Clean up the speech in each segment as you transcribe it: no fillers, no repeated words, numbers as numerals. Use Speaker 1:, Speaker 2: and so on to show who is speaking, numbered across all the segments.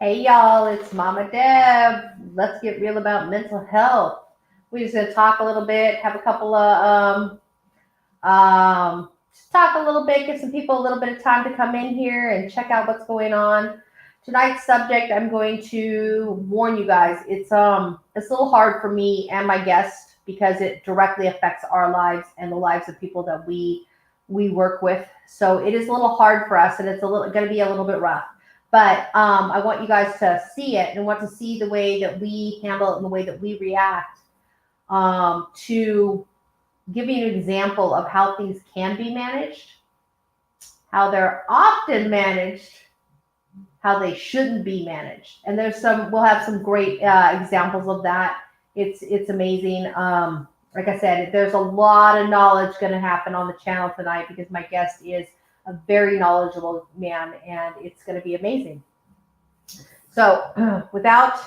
Speaker 1: Hey y'all, it's Mama Deb. Let's get real about mental health. We're just gonna talk a little bit, have a couple of just talk a little bit, give some people a little bit of time to come in here and check out what's going on. Tonight's subject, I'm going to warn you guys, it's a little hard for me and my guest because it directly affects our lives and the lives of people that we work with. So it is a little hard for us, and it's a little going to be a little bit rough. But I want you guys to see it and want to see the way that we handle it and the way that we react to give you an example of how things can be managed, how they're often managed, how they shouldn't be managed. And we'll have some great examples of that. It's amazing. Like I said, there's a lot of knowledge going to happen on the channel tonight because my guest is a very knowledgeable man, and it's going to be amazing. So, let's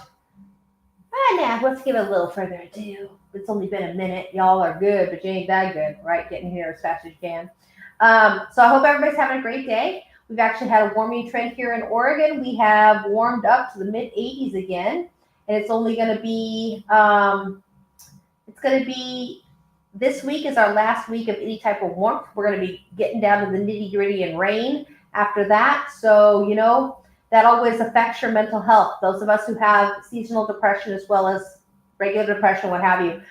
Speaker 1: give it a little further ado. It's only been a minute. Y'all are good, but you ain't that good, right? Getting here as fast as you can. So I hope everybody's having a great day. We've actually had a warming trend here in Oregon. We have warmed up to the mid 80s again, and it's only going to be this week is our last week of any type of warmth. We're going to be getting down to the nitty gritty and rain after that. So, that always affects your mental health. Those of us who have seasonal depression as well as regular depression, what have you,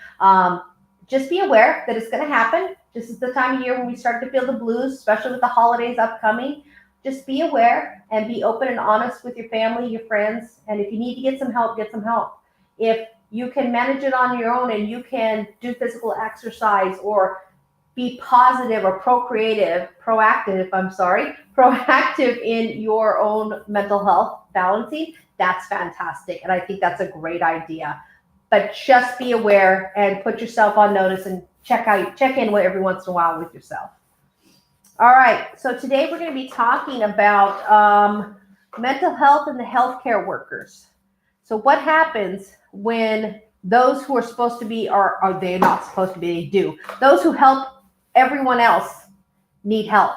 Speaker 1: just be aware that it's going to happen. This is the time of year when we start to feel the blues, especially with the holidays upcoming. Just be aware and be open and honest with your family, your friends. And if you need to get some help, get some help. If you can manage it on your own and you can do physical exercise or be positive or proactive in your own mental health balancing, that's fantastic. And I think that's a great idea. But just be aware and put yourself on notice and check in every once in a while with yourself. All right. So today we're going to be talking about mental health and the healthcare workers. So what happens when those who are supposed to be are they not supposed to be? They do. Those who help everyone else need help.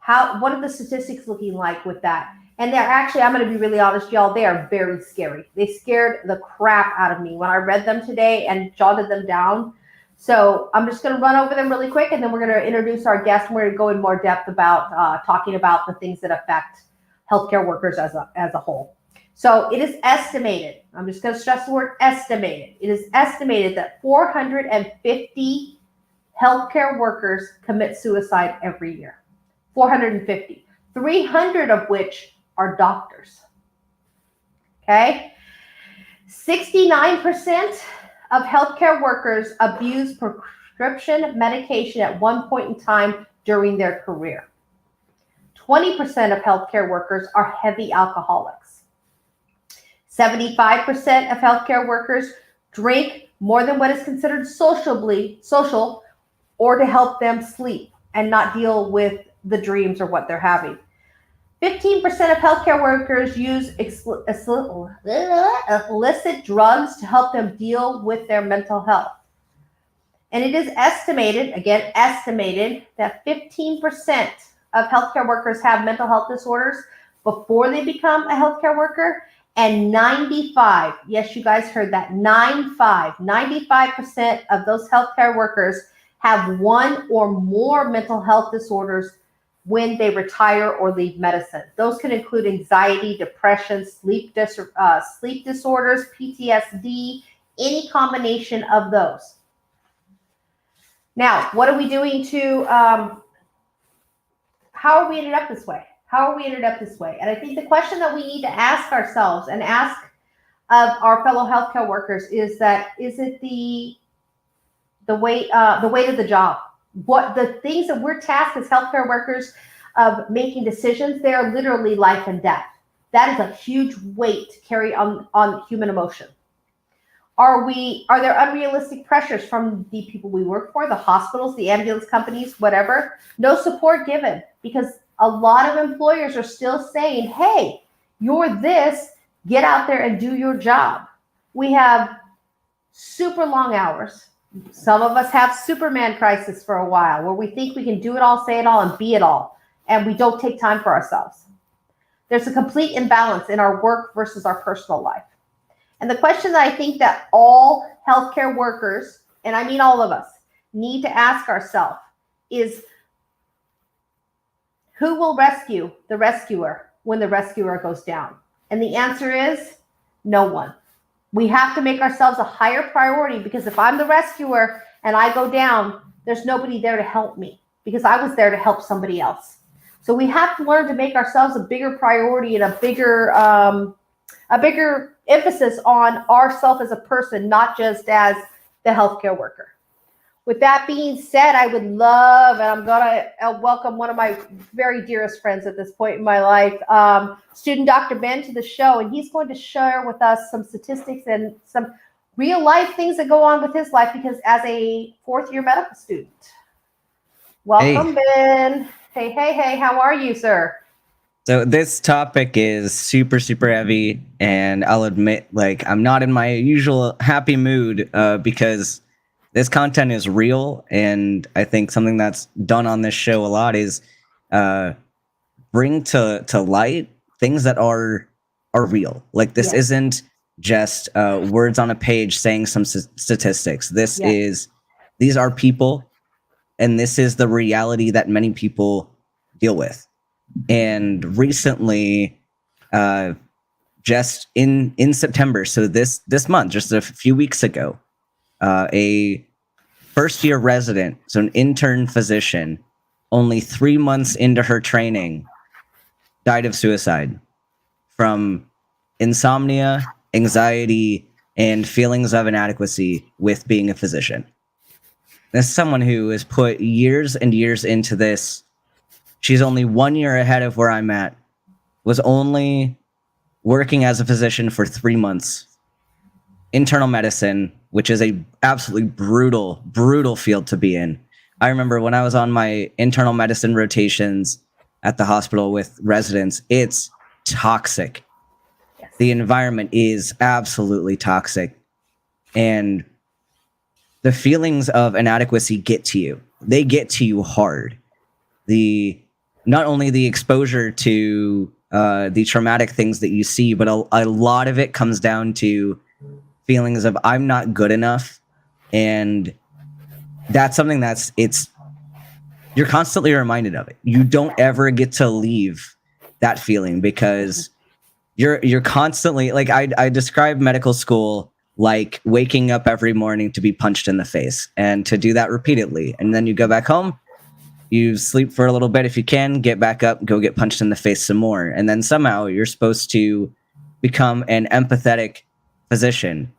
Speaker 1: What are the statistics looking like with that? And they're actually, I'm going to be really honest, y'all, they are very scary. They scared the crap out of me when I read them today and jotted them down. So I'm just going to run over them really quick, and then we're going to introduce our guest, and we're going to go in more depth about talking about the things that affect healthcare workers as a whole. So it is estimated, I'm just going to stress the word estimated. It is estimated that 450 healthcare workers commit suicide every year. 450. 300 of which are doctors. Okay? 69% of healthcare workers abuse prescription medication at one point in time during their career. 20% of healthcare workers are heavy alcoholics. 75% of healthcare workers drink more than what is considered social or to help them sleep and not deal with the dreams or what they're having. 15% of healthcare workers use illicit drugs to help them deal with their mental health. And it is estimated that 15% of healthcare workers have mental health disorders before they become a healthcare worker. And 95, yes, you guys heard that, 95% of those healthcare workers have one or more mental health disorders when they retire or leave medicine. Those can include anxiety, depression, sleep disorders, PTSD, any combination of those. Now, what are we doing how are we ended up this way? And I think the question that we need to ask ourselves and ask of our fellow healthcare workers is it the weight of the job? What the things that we're tasked as healthcare workers of making decisions, they are literally life and death. That is a huge weight to carry on human emotion. Are there unrealistic pressures from the people we work for, the hospitals, the ambulance companies, whatever? No support given, because a lot of employers are still saying, hey, you're this, get out there and do your job. We have super long hours. Some of us have Superman crisis for a while where we think we can do it all, say it all, and be it all. And we don't take time for ourselves. There's a complete imbalance in our work versus our personal life. And the question that I think that all healthcare workers, and I mean all of us, need to ask ourselves is, who will rescue the rescuer when the rescuer goes down? And the answer is no one. We have to make ourselves a higher priority, because if I'm the rescuer and I go down, there's nobody there to help me because I was there to help somebody else. So we have to learn to make ourselves a bigger priority and a bigger emphasis on ourselves as a person, not just as the healthcare worker. With that being said, I would love, and I'm going to welcome one of my very dearest friends at this point in my life, student Dr. Ben, to the show, and he's going to share with us some statistics and some real life things that go on with his life, because as a fourth-year medical student. Welcome, Ben. Hey, how are you, sir?
Speaker 2: So this topic is super, super heavy, and I'll admit, like, I'm not in my usual happy mood because this content is real, and I think something that's done on this show a lot is bring to light things that are real. Like, this isn't just words on a page saying some statistics. These are people, and this is the reality that many people deal with. And recently, just in September, so this month, just a few weeks ago, a first-year resident, so an intern physician, only 3 months into her training, died of suicide from insomnia, anxiety, and feelings of inadequacy with being a physician. This is someone who has put years and years into this. She's only 1 year ahead of where I'm at, was only working as a physician for 3 months. Internal medicine, which is a absolutely brutal field to be in. I remember when I was on my internal medicine rotations at the hospital with residents, it's toxic. Yes. The environment is absolutely toxic. And the feelings of inadequacy get to you. They get to you hard. Not only the exposure to the traumatic things that you see, but a lot of it comes down to feelings of I'm not good enough. And that's something you're constantly reminded of it. You don't ever get to leave that feeling, because you're constantly, like, I describe medical school like waking up every morning to be punched in the face, and to do that repeatedly. And then you go back home, you sleep for a little bit if you can, get back up, go get punched in the face some more. And then somehow you're supposed to become an empathetic physician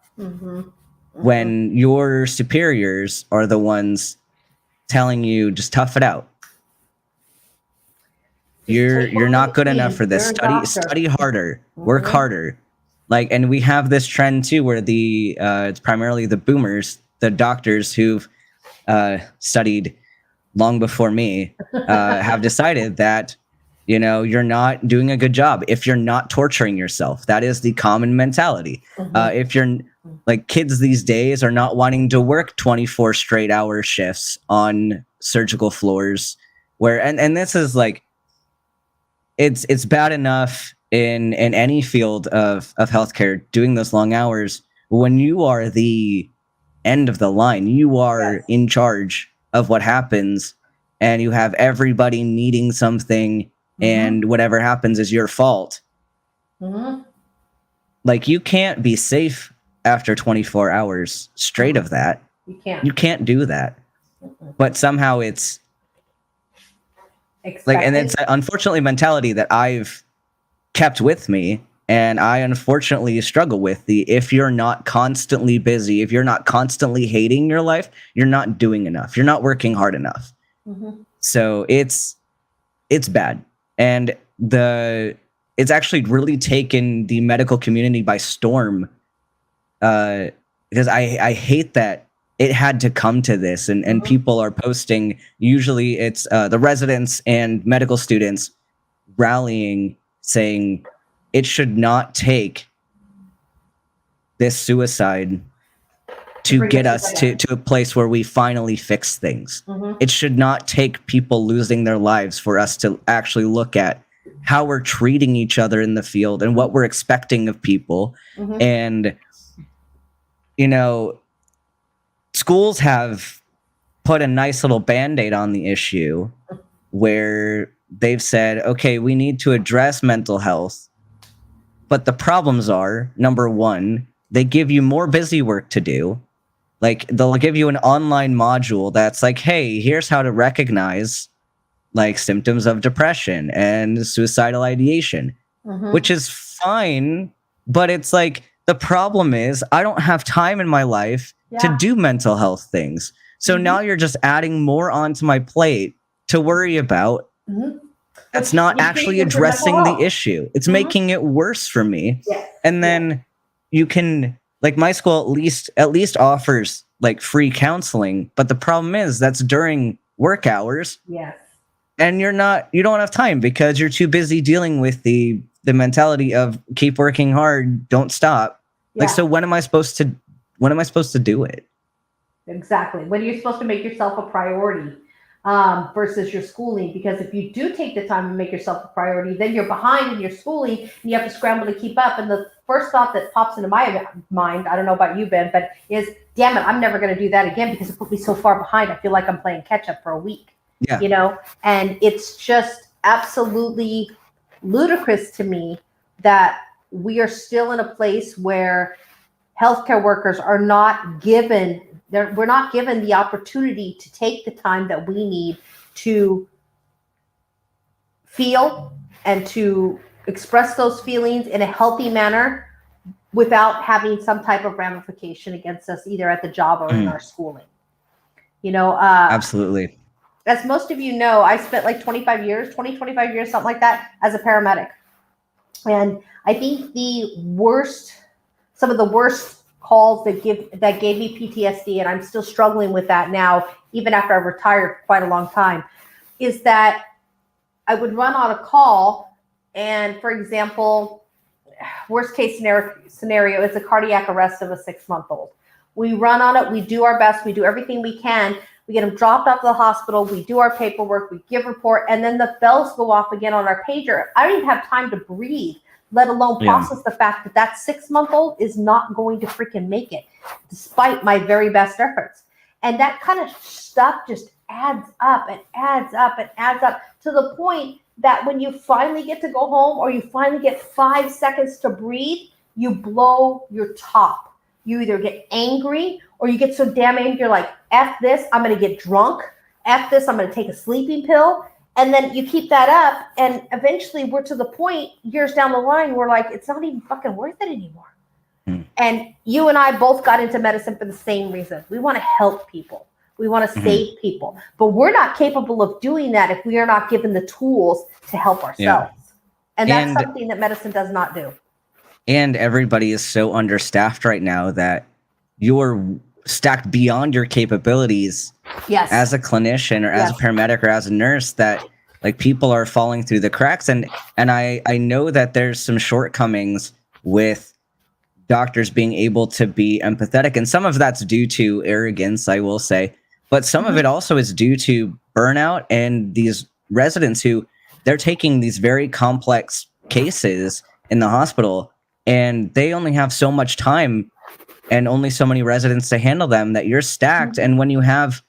Speaker 2: when your superiors are the ones telling you just tough it out. You're not good enough for this. Study harder, work harder. Like, and we have this trend too, where it's primarily the boomers, the doctors who've studied long before me, have decided that, you're not doing a good job if you're not torturing yourself. That is the common mentality. If you're like, kids these days are not wanting to work 24 straight hour shifts on surgical floors, where, and this is like, it's bad enough in any field of healthcare, doing those long hours. When you are the end of the line, you are in charge of what happens, and you have everybody needing something, and whatever happens is your fault. Like, you can't be safe after 24 hours straight of that. You can't do that. But somehow it's expected. Like, and it's unfortunately mentality that I've kept with me, and I unfortunately struggle with if you're not constantly busy, if you're not constantly hating your life, you're not doing enough. You're not working hard enough. So it's bad. And it's actually really taken the medical community by storm, because I hate that it had to come to this, and people are posting, usually it's the residents and medical students rallying, saying it should not take this suicide to get us to a place where we finally fix things. It should not take people losing their lives for us to actually look at how we're treating each other in the field and what we're expecting of people.
Speaker 1: Mhm.
Speaker 2: And, you know, schools have put a nice little band-aid on the issue where they've said, okay, we need to address mental health. But the problems are, number one, they give you more busy work to do. Like, they'll give you an online module that's like, hey, here's how to recognize like symptoms of depression and suicidal ideation,
Speaker 1: Mhm.
Speaker 2: which is fine. But it's like, the problem is I don't have time in my life to
Speaker 1: Yeah.
Speaker 2: do mental health things. So
Speaker 1: Mhm.
Speaker 2: now you're just adding more onto my plate to worry about.
Speaker 1: Mhm.
Speaker 2: That's
Speaker 1: Which
Speaker 2: not
Speaker 1: you
Speaker 2: actually
Speaker 1: treat as your mental
Speaker 2: addressing the
Speaker 1: health.
Speaker 2: issue. It's
Speaker 1: Mhm.
Speaker 2: making it worse for me.
Speaker 1: Yes.
Speaker 2: And then you can, like, my school at least offers like free counseling, but the problem is that's during work hours,
Speaker 1: Yes.
Speaker 2: and you don't have time because you're too busy dealing with the mentality of keep working hard, don't stop. Like,
Speaker 1: Yeah.
Speaker 2: so when am I supposed to do it?
Speaker 1: Exactly. When you're supposed to make yourself a priority versus your schooling, because if you do take the time to make yourself a priority, then you're behind in your schooling and you have to scramble to keep up. And the first thought that pops into my mind, I don't know about you, Ben, but is, damn it, I'm never going to do that again because it put me so far behind. I feel like I'm playing catch up for a week.
Speaker 2: Yeah.
Speaker 1: You know, and it's just absolutely ludicrous to me that we are still in a place where healthcare workers are not given we're not given the opportunity to take the time that we need to feel and to express those feelings in a healthy manner without having some type of ramification against us either at the job or in our schooling. You know,
Speaker 2: Absolutely.
Speaker 1: as most of you know, I spent like 25 years, something like that, as a paramedic. And I think some of the worst calls that gave me PTSD, and I'm still struggling with that now, even after I retired for quite a long time, is that I would run on a call, and for example, worst case scenario is a cardiac arrest of a 6-month-old. We run on it, we do our best, we do everything we can, we get them dropped off to the hospital, we do our paperwork, we give report, and then the bells go off again on our pager. I don't even have time to breathe, let alone process the fact that 6-month-old is not going to freaking make it, despite my very best efforts. And that kind of stuff just adds up and adds up and adds up to the point that when you finally get to go home or you finally get 5 seconds to breathe, you blow your top. You either get angry or you get so damn angry, you're like, F this, I'm going to get drunk. F this, I'm going to take a sleeping pill. And then you keep that up, and eventually we're to the point, years down the line, we're like, it's not even fucking worth it anymore. And you and I both got into medicine for the same reason. We want to help people. We want to save people. But we're not capable of doing that if we are not given the tools to help ourselves. And that's something that medicine does not do.
Speaker 2: And everybody is so understaffed right now that you're stacked beyond your capabilities as a clinician or as a paramedic or as a nurse, that like people are falling through the cracks. And I know that there's some shortcomings with doctors being able to be empathetic. And some of that's due to arrogance, I will say. But some of it also is due to burnout and these residents who they're taking these very complex cases in the hospital and they only have so much time and only so many residents to handle them that you're stacked. And when you have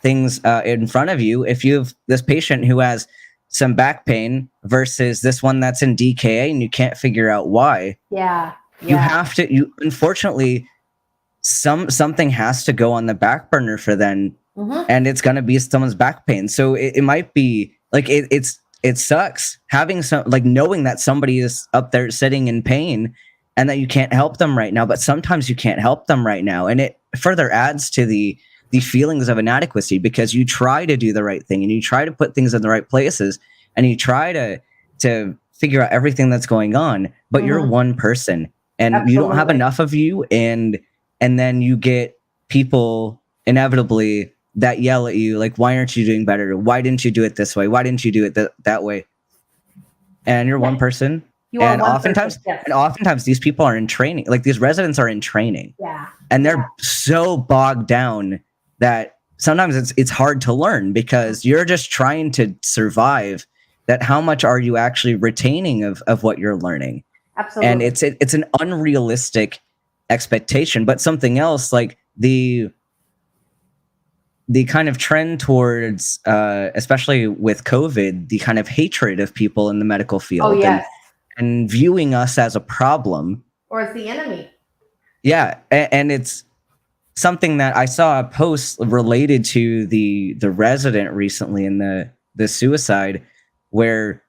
Speaker 2: things in front of you, if you have this patient who has some back pain versus this one that's in DKA and you can't figure out why, you have to, unfortunately, something has to go on the back burner for them, and it's going to be someone's back pain. So it might be like, it sucks having knowing that somebody is up there sitting in pain and that you can't help them right now, but sometimes you can't help them right now. And it further adds to the feelings of inadequacy because you try to do the right thing and you try to put things in the right places and you try to figure out everything that's going on, but you're one person and you don't have enough of you. And then you get people inevitably that yell at you, like, why aren't you doing better? Why didn't you do it this way? Why didn't you do it that way? And you're one person. And oftentimes these people are in training, like these residents are in training. And they're so bogged down that sometimes it's hard to learn because you're just trying to survive that how much are you actually retaining of what you're learning?
Speaker 1: Absolutely.
Speaker 2: And it's an unrealistic expectation. But something else, like the kind of trend towards, especially with COVID, the kind of hatred of people in the medical field,
Speaker 1: oh, yes.
Speaker 2: and viewing us as a problem.
Speaker 1: Or as the enemy.
Speaker 2: Yeah. And it's something that I saw a post related to the resident recently in the suicide, where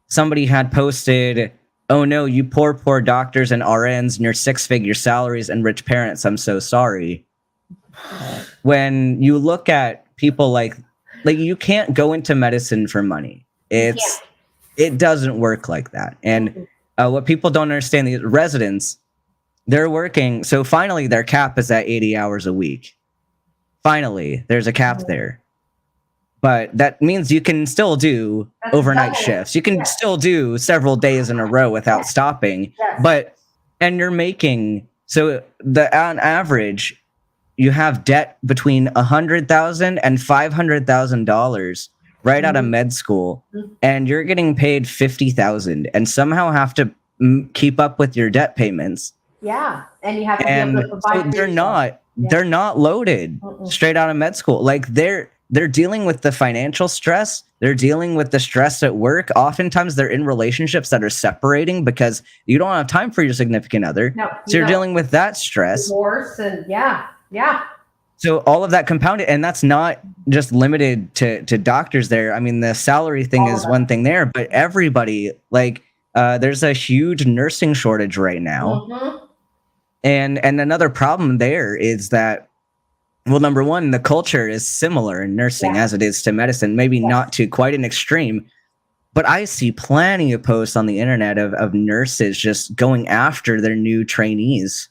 Speaker 2: somebody had posted, "Oh no, you poor doctors and RNs and your 6-figure salaries and rich parents, I'm so sorry." When you look at people like you can't go into medicine for money. It doesn't work like that. And what people don't understand, the residents, they're working. So finally their cap is at 80 hours a week. Finally, there's a cap there. But that means you can still do overnight shifts. You can still do several days in a row without stopping. And you're making, so on average, you have debt between $100,000 and $500,000 right out of med school, and you're getting paid $50,000 and somehow have to keep up with your debt payments.
Speaker 1: Yeah, and you have to be able to provide.
Speaker 2: So they're not loaded straight out of med school. Like they're dealing with the financial stress. They're dealing with the stress at work. Oftentimes they're in relationships that are separating because you don't have time for your significant other. So you're dealing with that stress.
Speaker 1: Divorce and yeah.
Speaker 2: So all of that compounded, and that's not just limited to doctors there. I mean, the salary thing is one thing there, but everybody, like, there's a huge nursing shortage right now. And another problem there is that, well, number one, the culture is similar in nursing as it is to medicine, maybe not to quite an extreme, but I see plenty of posts on the internet of nurses just going after their new trainees.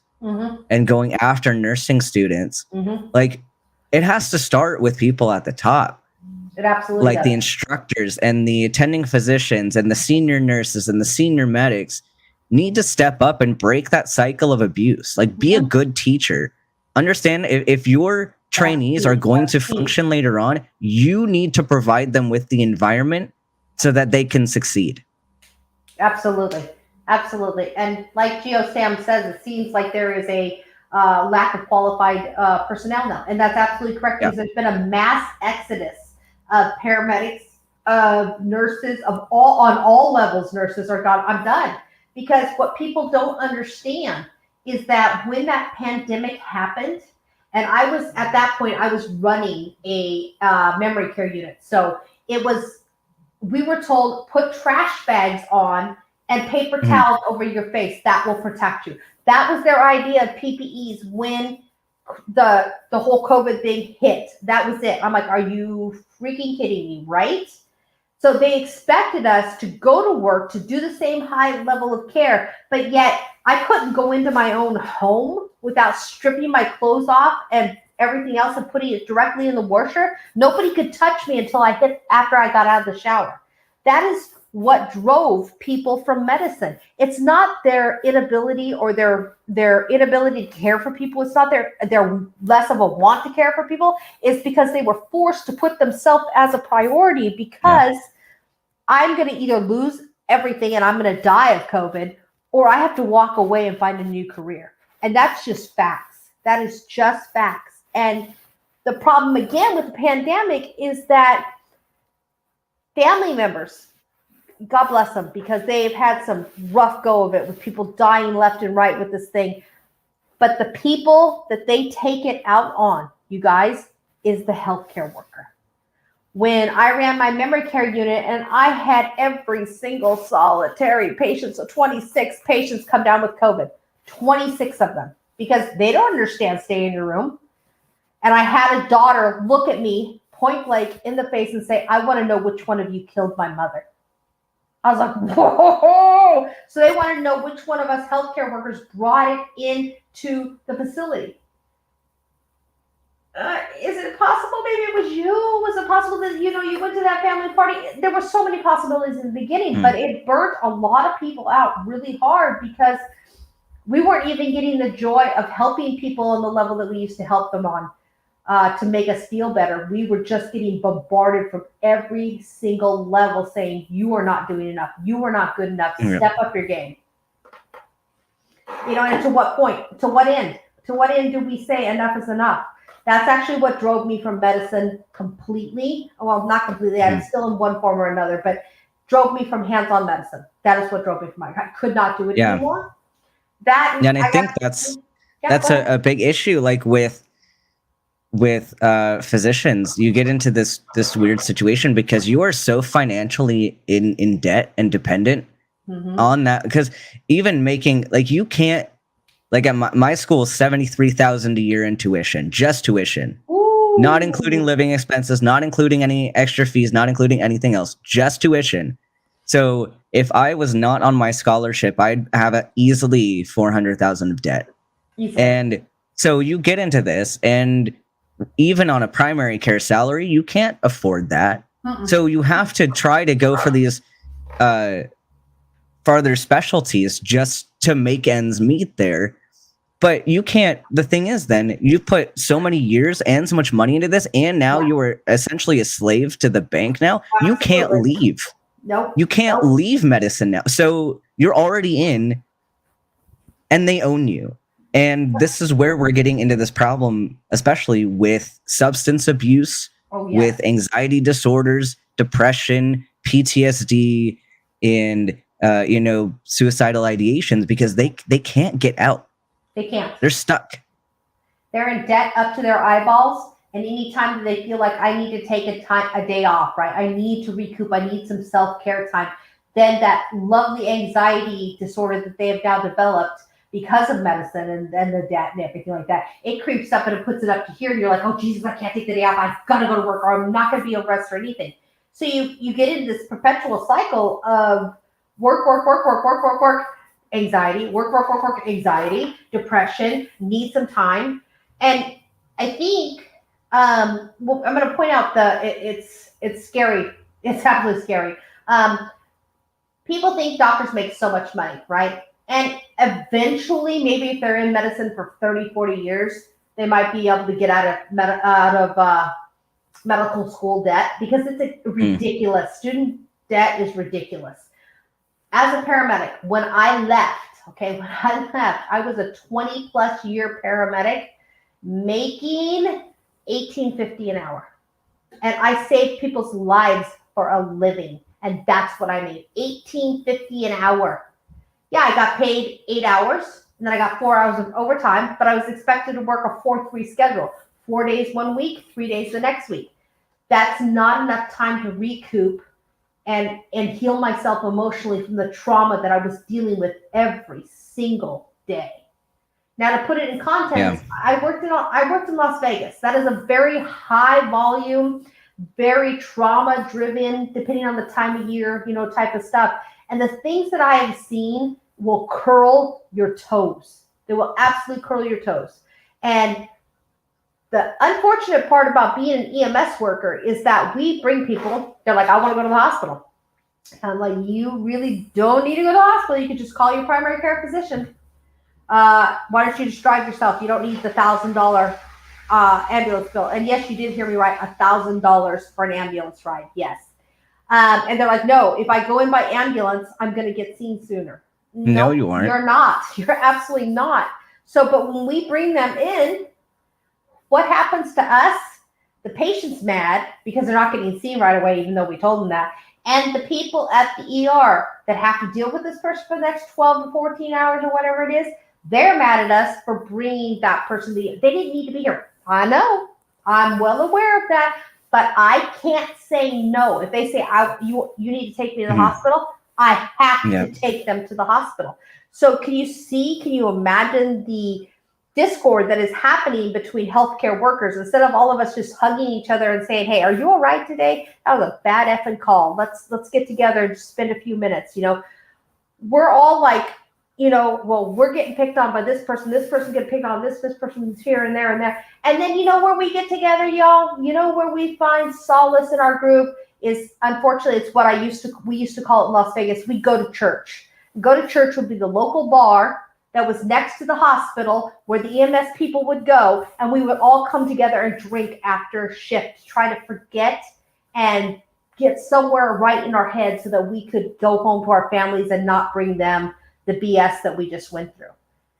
Speaker 2: And going after nursing students. Like, it has to start with people at the top.
Speaker 1: It absolutely
Speaker 2: like
Speaker 1: does.
Speaker 2: The instructors and the attending physicians and the senior nurses and the senior medics need to step up and break that cycle of abuse. Like, be a good teacher. Understand, if your trainees are going to function later on, you need to provide them with the environment so that they can succeed.
Speaker 1: Absolutely. And like Geo Sam says, it seems like there is a lack of qualified personnel now. And that's absolutely correct, because there's been a mass exodus of paramedics, of nurses, on all levels. Nurses are gone. I'm done. Because what people don't understand is that when that pandemic happened, and I was at that point, I was running a memory care unit. So we were told, put trash bags on and paper towels over your face. That will protect you. That was their idea of PPEs when the whole COVID thing hit. That was it. I'm like, are you freaking kidding me, right? So they expected us to go to work, to do the same high level of care, but yet I couldn't go into my own home without stripping my clothes off and everything else and putting it directly in the washer. Nobody could touch me until after I got out of the shower. That is what drove people from medicine. It's not their inability or their inability to care for people. It's not their less of a want to care for people. It's because they were forced to put themselves as a priority, because I'm going to either lose everything and I'm going to die of COVID, or I have to walk away and find a new career. And that's just facts. That is just facts. And the problem again with the pandemic is that family members, God bless them, because they've had some rough go of it with people dying left and right with this thing. But the people that they take it out on, you guys, is the healthcare worker. When I ran my memory care unit and I had every single solitary patient, so 26 patients come down with COVID, 26 of them, because they don't understand stay in your room. And I had a daughter look at me point blank in the face and say, I want to know which one of you killed my mother. I was like, whoa. So they wanted to know which one of us healthcare workers brought it into the facility. Is it possible maybe it was you? Was it possible that, you went to that family party? There were so many possibilities in the beginning, but it burnt a lot of people out really hard, because we weren't even getting the joy of helping people on the level that we used to help them on. to make us feel better. We were just getting bombarded from every single level saying, you are not doing enough. You are not good enough.
Speaker 2: Yeah.
Speaker 1: Step up your game. And to what point? To what end? To what end do we say enough is enough? That's actually what drove me from medicine completely. Well, not completely. I'm still in one form or another, but drove me from hands-on medicine. That is what drove me from it. I could not do it anymore.
Speaker 2: And I think that's a big issue. Like with physicians, you get into this weird situation because you are so financially in debt and dependent on that. Because even making, like, you can't, like, at my school, 73,000 a year in tuition, just tuition.
Speaker 1: Ooh.
Speaker 2: Not including living expenses, not including any extra fees, not including anything else, just tuition. So if I was not on my scholarship, I'd have easily 400,000 of debt. And so you get into this, and even on a primary care salary, you can't afford that. So you have to try to go for these farther specialties just to make ends meet there. But you can't. The thing is, then you put so many years and so much money into this, and now you are essentially a slave to the bank. Now you can't leave.
Speaker 1: Nope.
Speaker 2: You can't leave medicine now. So you're already in, and they own you. And this is where we're getting into this problem, especially with substance abuse, with anxiety disorders, depression, PTSD, and suicidal ideations, because they can't get out.
Speaker 1: They can't.
Speaker 2: They're stuck.
Speaker 1: They're in debt up to their eyeballs. And anytime that they feel like I need to take a day off, right? I need to recoup. I need some self-care time. Then that lovely anxiety disorder that they have now developed because of medicine and the debt and everything like that, it creeps up and it puts it up to here. And you're like, oh, Jesus, I can't take the day off. I've got to go to work, or I'm not going to be able to rest or anything. So you get into this perpetual cycle of work, anxiety, work, anxiety, depression, need some time. And I think, I'm going to point out it's scary. It's absolutely scary. People think doctors make so much money, right? And eventually, maybe if they're in medicine for 30, 40 years, they might be able to get out of medical school debt, because it's ridiculous. Student debt is ridiculous. As a paramedic, when I left, I was a 20-plus year paramedic making $18.50 an hour. And I saved people's lives for a living. And that's what I made, $18.50 an hour. Yeah, I got paid 8 hours, and then I got 4 hours of overtime, but I was expected to work a 4-3 schedule, 4 days one week, 3 days the next week. That's not enough time to recoup and heal myself emotionally from the trauma that I was dealing with every single day. Now, to put it in context, I worked in Las Vegas. That is a very high volume, very trauma driven, depending on the time of year, type of stuff. And the things that I have seen will curl your toes. They will absolutely curl your toes. And the unfortunate part about being an EMS worker is that we bring people, they're like, I want to go to the hospital. And I'm like, you really don't need to go to the hospital. You can just call your primary care physician. Why don't you just drive yourself? You don't need the $1,000 ambulance bill. And yes, you did hear me right, $1,000 for an ambulance ride. Yes. And they're like, no, if I go in by ambulance, I'm going to get seen sooner.
Speaker 2: No, you aren't.
Speaker 1: You're not. You're absolutely not. So, but when we bring them in, what happens to us? The patient's mad because they're not getting seen right away, even though we told them that. And the people at the ER that have to deal with this person for the next 12 to 14 hours or whatever it is, they're mad at us for bringing that person. They didn't need to be here. I know. I'm well aware of that. But I can't say no. If they say, you need to take me to the hospital, I have to take them to the hospital. So can you imagine the discord that is happening between healthcare workers? Instead of all of us just hugging each other and saying, hey, are you all right today? That was a bad effing call. Let's get together and just spend a few minutes. We're all like, well, we're getting picked on by this person getting picked on, this person's here and there and there. And then where we get together, y'all, where we find solace in our group is, unfortunately, it's what we used to call it in Las Vegas. We go to church. Go to church would be the local bar that was next to the hospital where the EMS people would go, and we would all come together and drink after shift to try to forget and get somewhere right in our heads so that we could go home to our families and not bring them the BS that we just went through.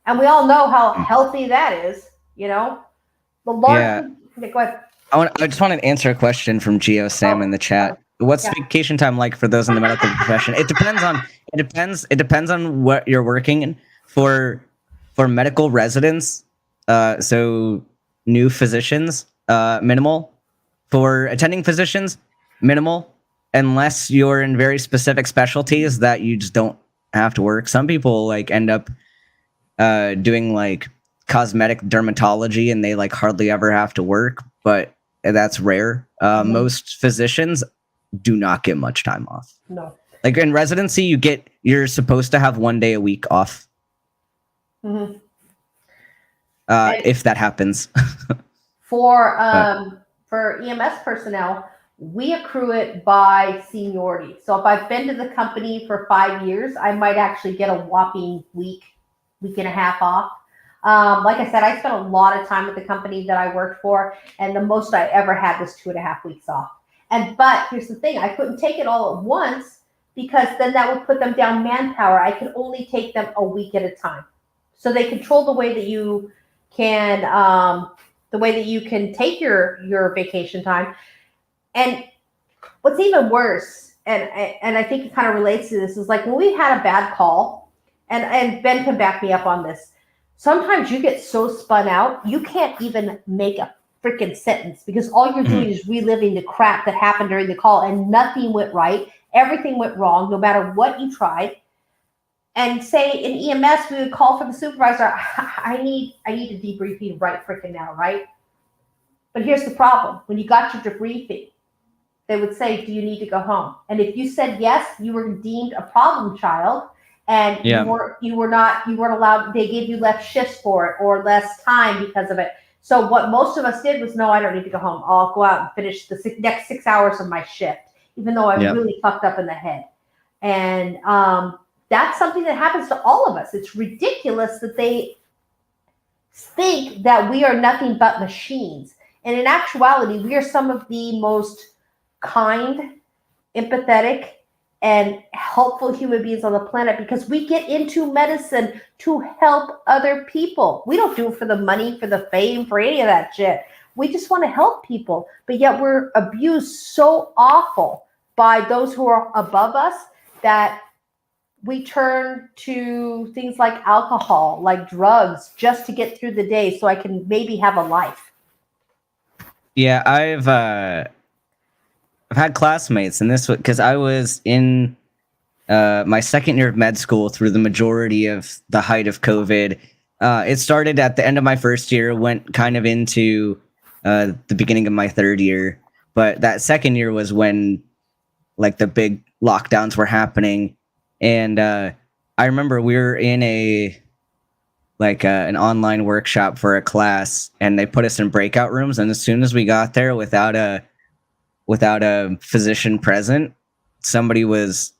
Speaker 1: And we all know how healthy that is, you know? The large, yeah, go ahead.
Speaker 2: I just want to answer a question from Geo Sam in the chat. What's vacation time like for those in the medical profession? It depends on what you're working in. For medical residents, so new physicians, minimal. For attending physicians, minimal, unless you're in very specific specialties that you just don't have to work. Some people like end up doing like cosmetic dermatology and they like hardly ever have to work, but that's rare. Most physicians do not get much time off.
Speaker 1: No.
Speaker 2: Like in residency, you're supposed to have 1 day a week off.
Speaker 1: Mm-hmm.
Speaker 2: If that happens.
Speaker 1: For EMS personnel, we accrue it by seniority. So if I've been to the company for 5 years, I might actually get a whopping week and a half off. Like I said, I spent a lot of time with the company that I worked for, and the most I ever had was 2.5 weeks off. But here's the thing, I couldn't take it all at once because then that would put them down manpower. I could only take them a week at a time. So they control the way that you can take your vacation time. And what's even worse, and I think it kind of relates to this, is like when we had a bad call, and Ben can back me up on this. Sometimes you get so spun out, you can't even make a freaking sentence because all you're doing is reliving the crap that happened during the call, and nothing went right. Everything went wrong, no matter what you tried. And say in EMS, we would call for the supervisor, I need a debriefing right freaking now, right? But here's the problem. When you got your debriefing, they would say, do you need to go home? And if you said yes, you were deemed a problem child, and you weren't allowed, they gave you less shifts for it or less time because of it. So what most of us did was, no, I don't need to go home. I'll go out and finish the next 6 hours of my shift, even though I really fucked up in the head. And that's something that happens to all of us. It's ridiculous that they think that we are nothing but machines. And in actuality, we are some of the most kind, empathetic, and helpful human beings on the planet because we get into medicine to help other people. We don't do it for the money, for the fame, for any of that shit. We just want to help people. But yet we're abused so awful by those who are above us that we turn to things like alcohol, like drugs, just to get through the day so I can maybe have a life.
Speaker 2: Yeah, I've had classmates, and this was because I was in my second year of med school through the majority of the height of COVID. It started at the end of my first year, went kind of into the beginning of my third year. But that second year was when like the big lockdowns were happening. And I remember we were in an online workshop for a class, and they put us in breakout rooms. And as soon as we got there, without a physician present, somebody was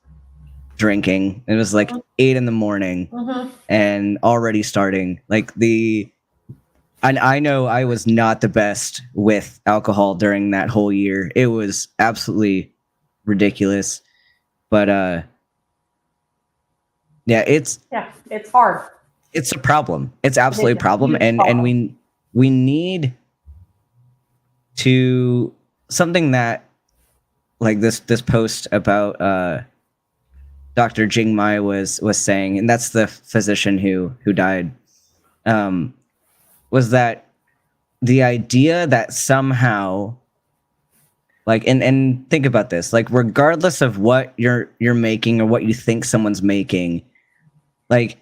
Speaker 2: drinking. It was like 8 a.m. and already starting and I know I was not the best with alcohol during that whole year. It was absolutely ridiculous. But it's
Speaker 1: hard.
Speaker 2: It's a problem. It's absolutely a problem. And we need to something that like this post about Dr. Jing Mai was saying, and that's the physician who died, was that the idea that somehow like and think about this, like regardless of what you're making or what you think someone's making, like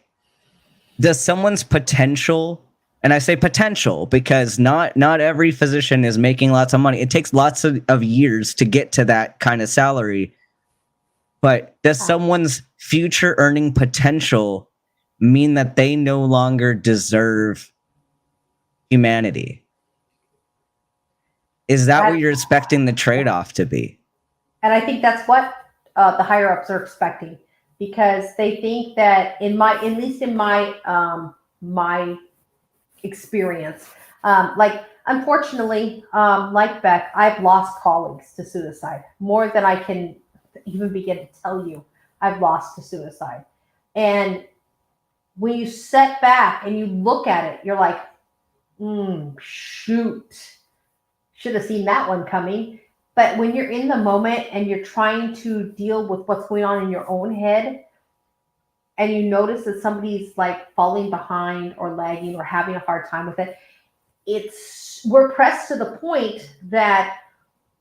Speaker 2: does someone's potential, and I say potential because not every physician is making lots of money. It takes lots of years to get to that kind of salary. But does someone's future earning potential mean that they no longer deserve humanity? Is that what you're expecting the trade-off to be?
Speaker 1: And I think that's what the higher-ups are expecting. because they think that at least in my experience, like unfortunately, like Beck, I've lost colleagues to suicide more than I can even begin to tell you. I've lost to suicide. And when you set back and you look at it, you're like, shoot, should have seen that one coming. But when you're in the moment and you're trying to deal with what's going on in your own head, and you notice that somebody's like falling behind or lagging or having a hard time with it, we're pressed to the point that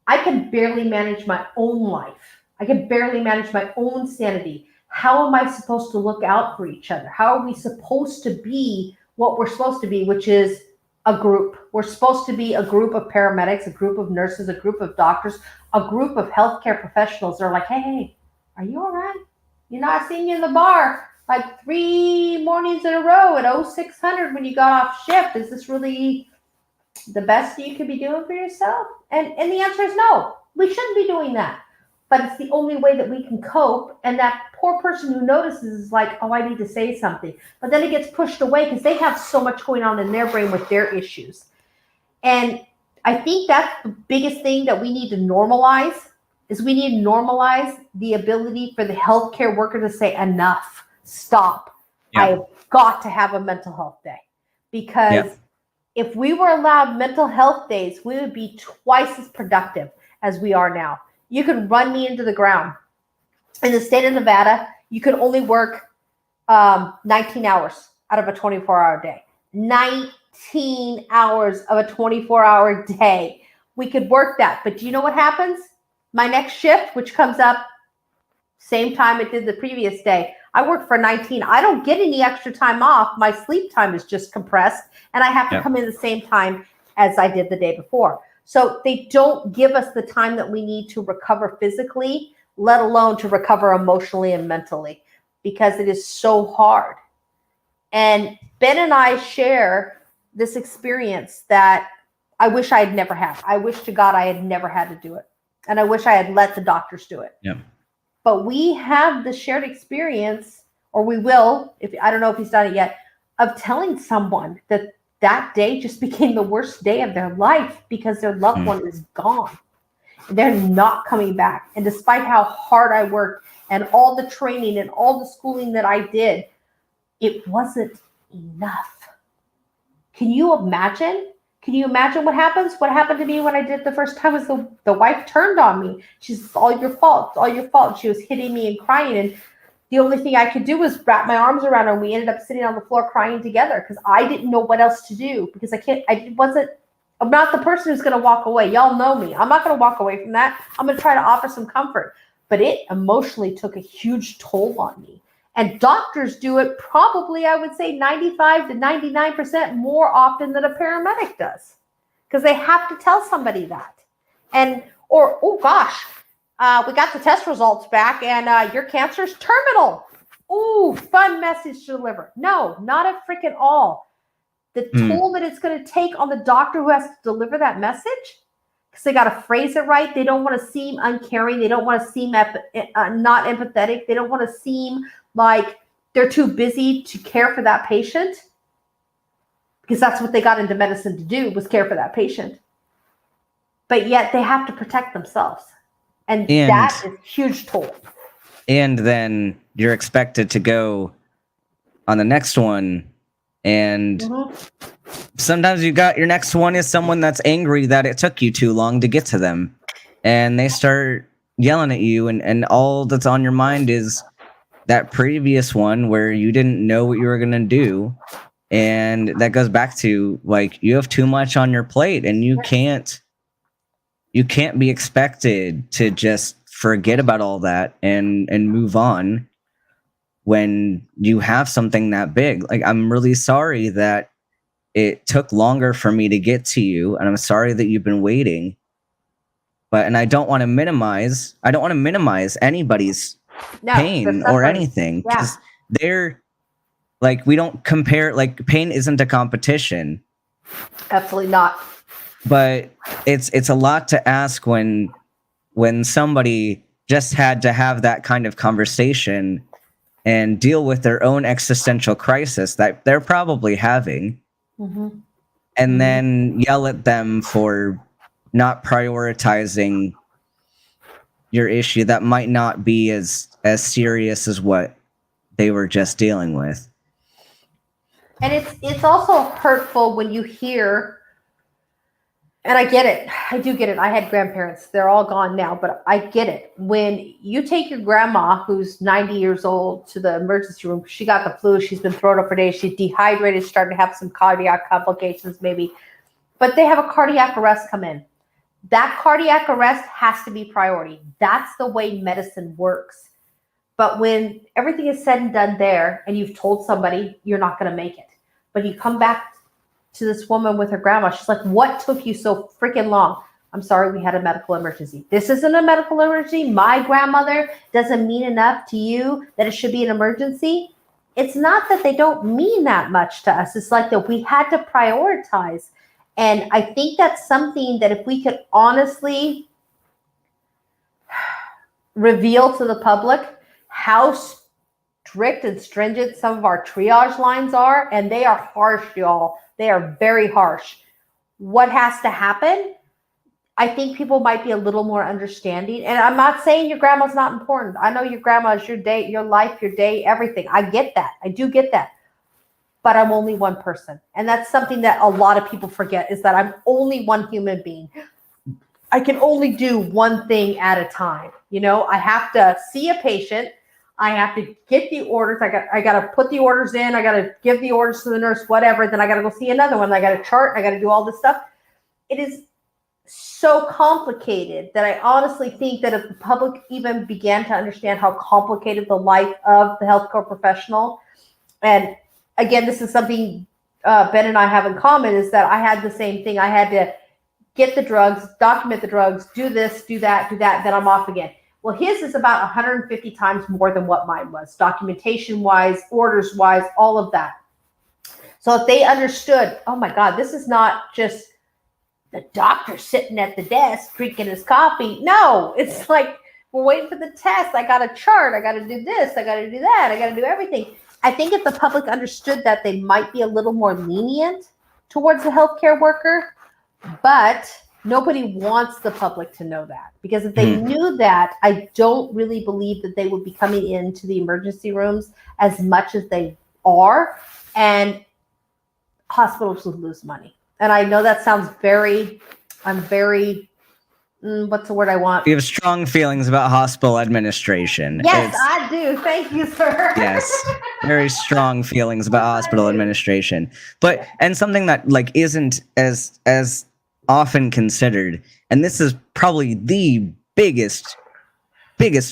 Speaker 1: I can barely manage my own life. I can barely manage my own sanity. How am I supposed to look out for each other? How are we supposed to be what we're supposed to be, which is a group? We're supposed to be a group of paramedics, a group of nurses, a group of doctors, a group of healthcare professionals that are like, hey, are you all right? You're not seeing you in the bar like 3 mornings in a row at 0600 when you got off shift. Is this really the best you could be doing for yourself? And the answer is no. We shouldn't be doing that. But it's the only way that we can cope. And that poor person who notices is like, oh, I need to say something. But then it gets pushed away because they have so much going on in their brain with their issues. And I think that's the biggest thing that we need to normalize is we need to normalize the ability for the healthcare worker to say, enough, stop.
Speaker 2: Yeah.
Speaker 1: I've got to have a mental health day. Because if we were allowed mental health days, we would be twice as productive as we are now. You could run me into the ground. In the state of Nevada, you could only work 19 hours out of a 24-hour day. 19 hours of a 24-hour day. We could work that. But do you know what happens? My next shift, which comes up same time it did the previous day, I work for 19. I don't get any extra time off. My sleep time is just compressed, and I have to come in the same time as I did the day before. So they don't give us the time that we need to recover physically, let alone to recover emotionally and mentally, because it is so hard. And Ben and I share this experience that I wish I had never had. I wish to God I had never had to do it. And I wish I had let the doctors do it.
Speaker 2: Yeah.
Speaker 1: But we have the shared experience, or we will, if I don't know if he's done it yet, of telling someone that that day just became the worst day of their life because their loved one is gone. They're not coming back. And despite how hard I worked and all the training and all the schooling that I did, it wasn't enough. Can you imagine? Can you imagine what happens? What happened to me when I did it the first time was the wife turned on me. She's all your fault. It's all your fault. She was hitting me and crying. And the only thing I could do was wrap my arms around her. And we ended up sitting on the floor crying together because I didn't know what else to do because I'm not the person who's going to walk away. Y'all know me. I'm not going to walk away from that. I'm going to try to offer some comfort. But it emotionally took a huge toll on me. And doctors do it probably, I would say, 95 to 99% more often than a paramedic does. Because they have to tell somebody that. Or, oh gosh, we got the test results back and your cancer is terminal. Ooh, fun message to deliver. No, not a freaking all. The toll that it's going to take on the doctor who has to deliver that message, because they got to phrase it right. They don't want to seem uncaring. They don't want to seem not empathetic. They don't want to seem like they're too busy to care for that patient, because that's what they got into medicine to do, was care for that patient. But yet they have to protect themselves. And that is huge toll.
Speaker 2: And then you're expected to go on the next one. And sometimes your next one is someone that's angry that it took you too long to get to them. And they start yelling at you. And all that's on your mind is that previous one where you didn't know what you were going to do. And that goes back to, like, you have too much on your plate and you can't be expected to just forget about all that and move on when you have something that big. Like, I'm really sorry that it took longer for me to get to you, and I'm sorry that you've been waiting. And I don't want to minimize anybody's pain or anything, because they're like, we don't compare, like, pain isn't a competition.
Speaker 1: Absolutely not.
Speaker 2: But it's a lot to ask when somebody just had to have that kind of conversation and deal with their own existential crisis that they're probably having,
Speaker 1: Mhm.
Speaker 2: and then yell at them for not prioritizing your issue that might not be as serious as what they were just dealing with.
Speaker 1: And it's also hurtful when you hear, and I get it. I do get it. I had grandparents. They're all gone now, but I get it. When you take your grandma, who's 90 years old, to the emergency room, she got the flu, she's been thrown up for days, she's dehydrated, starting to have some cardiac complications maybe, but they have a cardiac arrest come in. That cardiac arrest has to be priority. That's the way medicine works. But when everything is said and done there, and you've told somebody you're not going to make it, but you come back to this woman with her grandma, she's like, what took you so freaking long? I'm sorry, we had a medical emergency. This isn't a medical emergency. My grandmother doesn't mean enough to you that it should be an emergency. It's not that they don't mean that much to us. It's like that we had to prioritize. And I think that's something that if we could honestly reveal to the public how strict and stringent some of our triage lines are, and they are harsh, y'all. They are very harsh. What has to happen? I think people might be a little more understanding. And I'm not saying your grandma's not important. I know your grandma is your day, your life, your day, everything. I get that. I do get that. But I'm only one person. And that's something that a lot of people forget, is that I'm only one human being. I can only do one thing at a time. You know, I have to see a patient. I have to get the orders. I got to put the orders in. I got to give the orders to the nurse, whatever. Then I got to go see another one. I got to chart. I got to do all this stuff. It is so complicated that I honestly think that if the public even began to understand how complicated the life of the healthcare professional, and again, this is something Ben and I have in common, is that I had the same thing. I had to get the drugs, document the drugs, do this, do that, then I'm off again. Well, his is about 150 times more than what mine was, documentation-wise, orders-wise, all of that. So if they understood, oh my God, this is not just the doctor sitting at the desk drinking his coffee. No, it's like, we're waiting for the test. I got to chart. I got to do this. I got to do that. I got to do everything. I think if the public understood that, they might be a little more lenient towards the healthcare worker, but nobody wants the public to know that, because if they knew that, I don't really believe that they would be coming into the emergency rooms as much as they are, and hospitals would lose money. And I know that sounds what's the word I want?
Speaker 2: You have strong feelings about hospital administration.
Speaker 1: Yes, I do. Thank you, sir.
Speaker 2: Yes, very strong feelings about hospital administration. But, and something that like isn't as often considered, and this is probably the biggest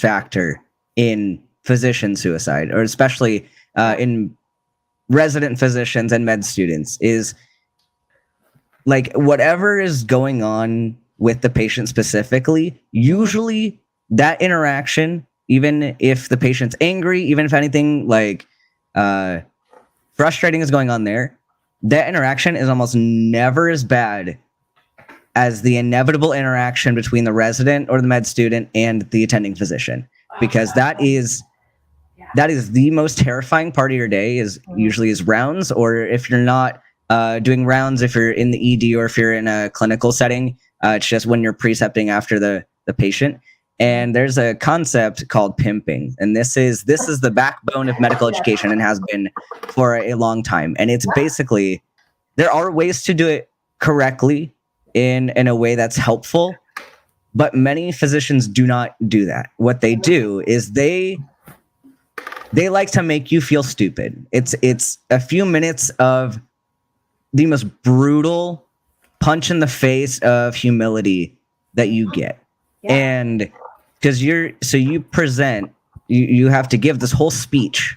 Speaker 2: factor in physician suicide, or especially in resident physicians and med students, is like whatever is going on with the patient specifically, usually that interaction, even if the patient's angry, even if anything like frustrating is going on there, that interaction is almost never as bad as the inevitable interaction between the resident or the med student and the attending physician, because that is the most terrifying part of your day, is usually is rounds, or if you're not doing rounds, if you're in the ED or if you're in a clinical setting, it's just when you're precepting after the patient. And there's a concept called pimping, and this is the backbone of medical education and has been for a long time. And it's basically, there are ways to do it correctly in a way that's helpful, but many physicians do not do that. What they do is they like to make you feel stupid. It's a few minutes of the most brutal punch in the face of humility that you get. Yeah. And because you present, you have to give this whole speech,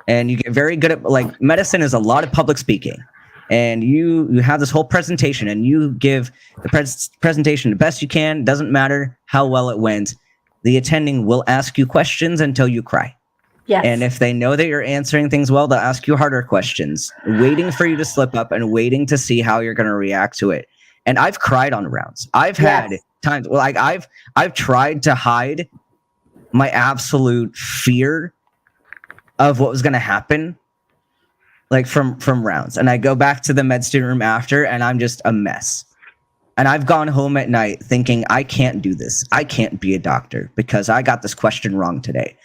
Speaker 2: and you get very good at, like, medicine is a lot of public speaking, and you have this whole presentation, and you give the presentation the best you can. Doesn't matter how well it went. The attending will ask you questions until you cry. Yes. And if they know that you're answering things well, they'll ask you harder questions, waiting for you to slip up and waiting to see how you're going to react to it. And I've cried on rounds. I've had times, like I've tried to hide my absolute fear of what was going to happen, like from rounds. And I go back to the med student room after, and I'm just a mess. And I've gone home at night thinking, I can't do this. I can't be a doctor because I got this question wrong today.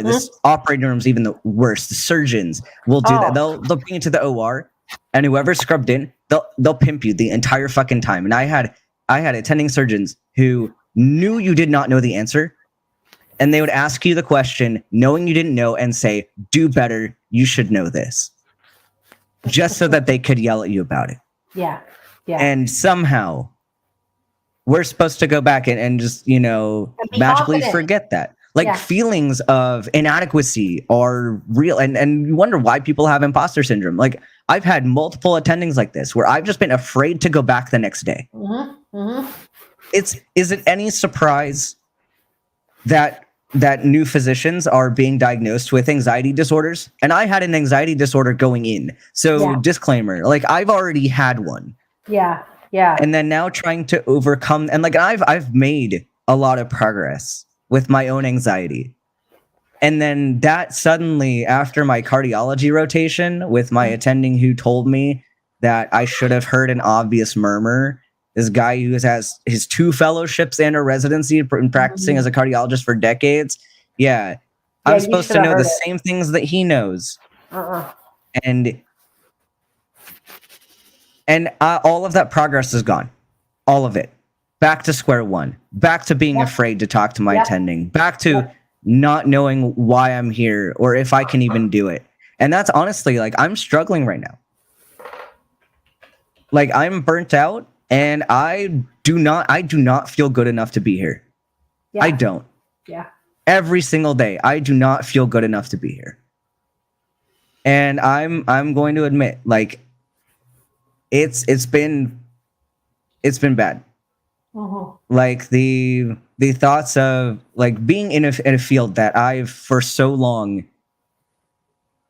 Speaker 2: This operating room's even the worst. The surgeons will do that. They'll bring you to the OR, and whoever scrubbed in, they'll pimp you the entire fucking time. And I had attending surgeons who knew you did not know the answer, and they would ask you the question knowing you didn't know and say, do better, you should know this, just so that they could yell at you about it.
Speaker 1: Yeah.
Speaker 2: And somehow we're supposed to go back and just, magically confident. Forget that. Like feelings of inadequacy are real. And you wonder why people have imposter syndrome. Like I've had multiple attendings like this where I've just been afraid to go back the next day. Is it any surprise that new physicians are being diagnosed with anxiety disorders? And I had an anxiety disorder going in. So disclaimer, like I've already had one. Yeah. And then now trying to overcome, and like I've made a lot of progress with my own anxiety. And then that suddenly, after my cardiology rotation with my attending who told me that I should have heard an obvious murmur, this guy who has his 2 fellowships and a residency and practicing as a cardiologist for decades. I'm supposed to know the same things that he knows. And all of that progress is gone. All of it. Back to square one. Back to being afraid to talk to my attending. Back to not knowing why I'm here or if I can even do it. And that's honestly, like, I'm struggling right now. Like, I'm burnt out and I do not feel good enough to be here. I don't. Every single day, I do not feel good enough to be here. And I'm going to admit, like, it's been bad. Like the thoughts of like being in a field that I've for so long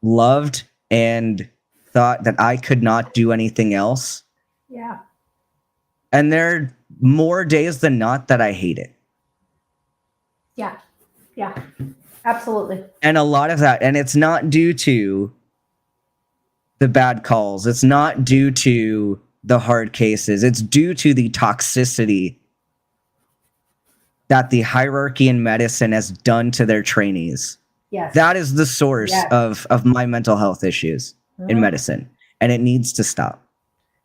Speaker 2: loved and thought that I could not do anything else. And there are more days than not that I hate it.
Speaker 1: Absolutely.
Speaker 2: And a lot of that, and it's not due to the bad calls. It's not due to the hard cases. It's due to the toxicity that the hierarchy in medicine has done to their trainees. That is the source of my mental health issues in medicine, and it needs to stop.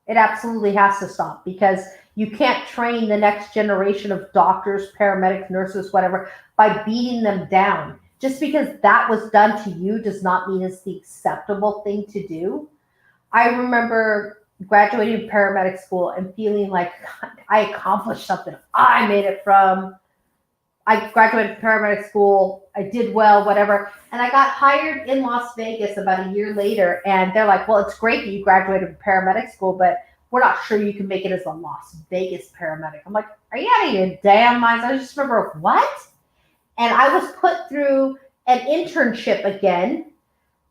Speaker 1: It absolutely has to stop because you can't train the next generation of doctors, paramedics, nurses, whatever, by beating them down. Just because that was done to you does not mean it's the acceptable thing to do. I remember graduating paramedic school and feeling like I accomplished something. I graduated paramedic school. I did well, whatever. And I got hired in Las Vegas about a year later. And they're like, well, it's great that you graduated paramedic school, but we're not sure you can make it as a Las Vegas paramedic. I'm like, are you out of your damn minds? I just remember, what? And I was put through an internship again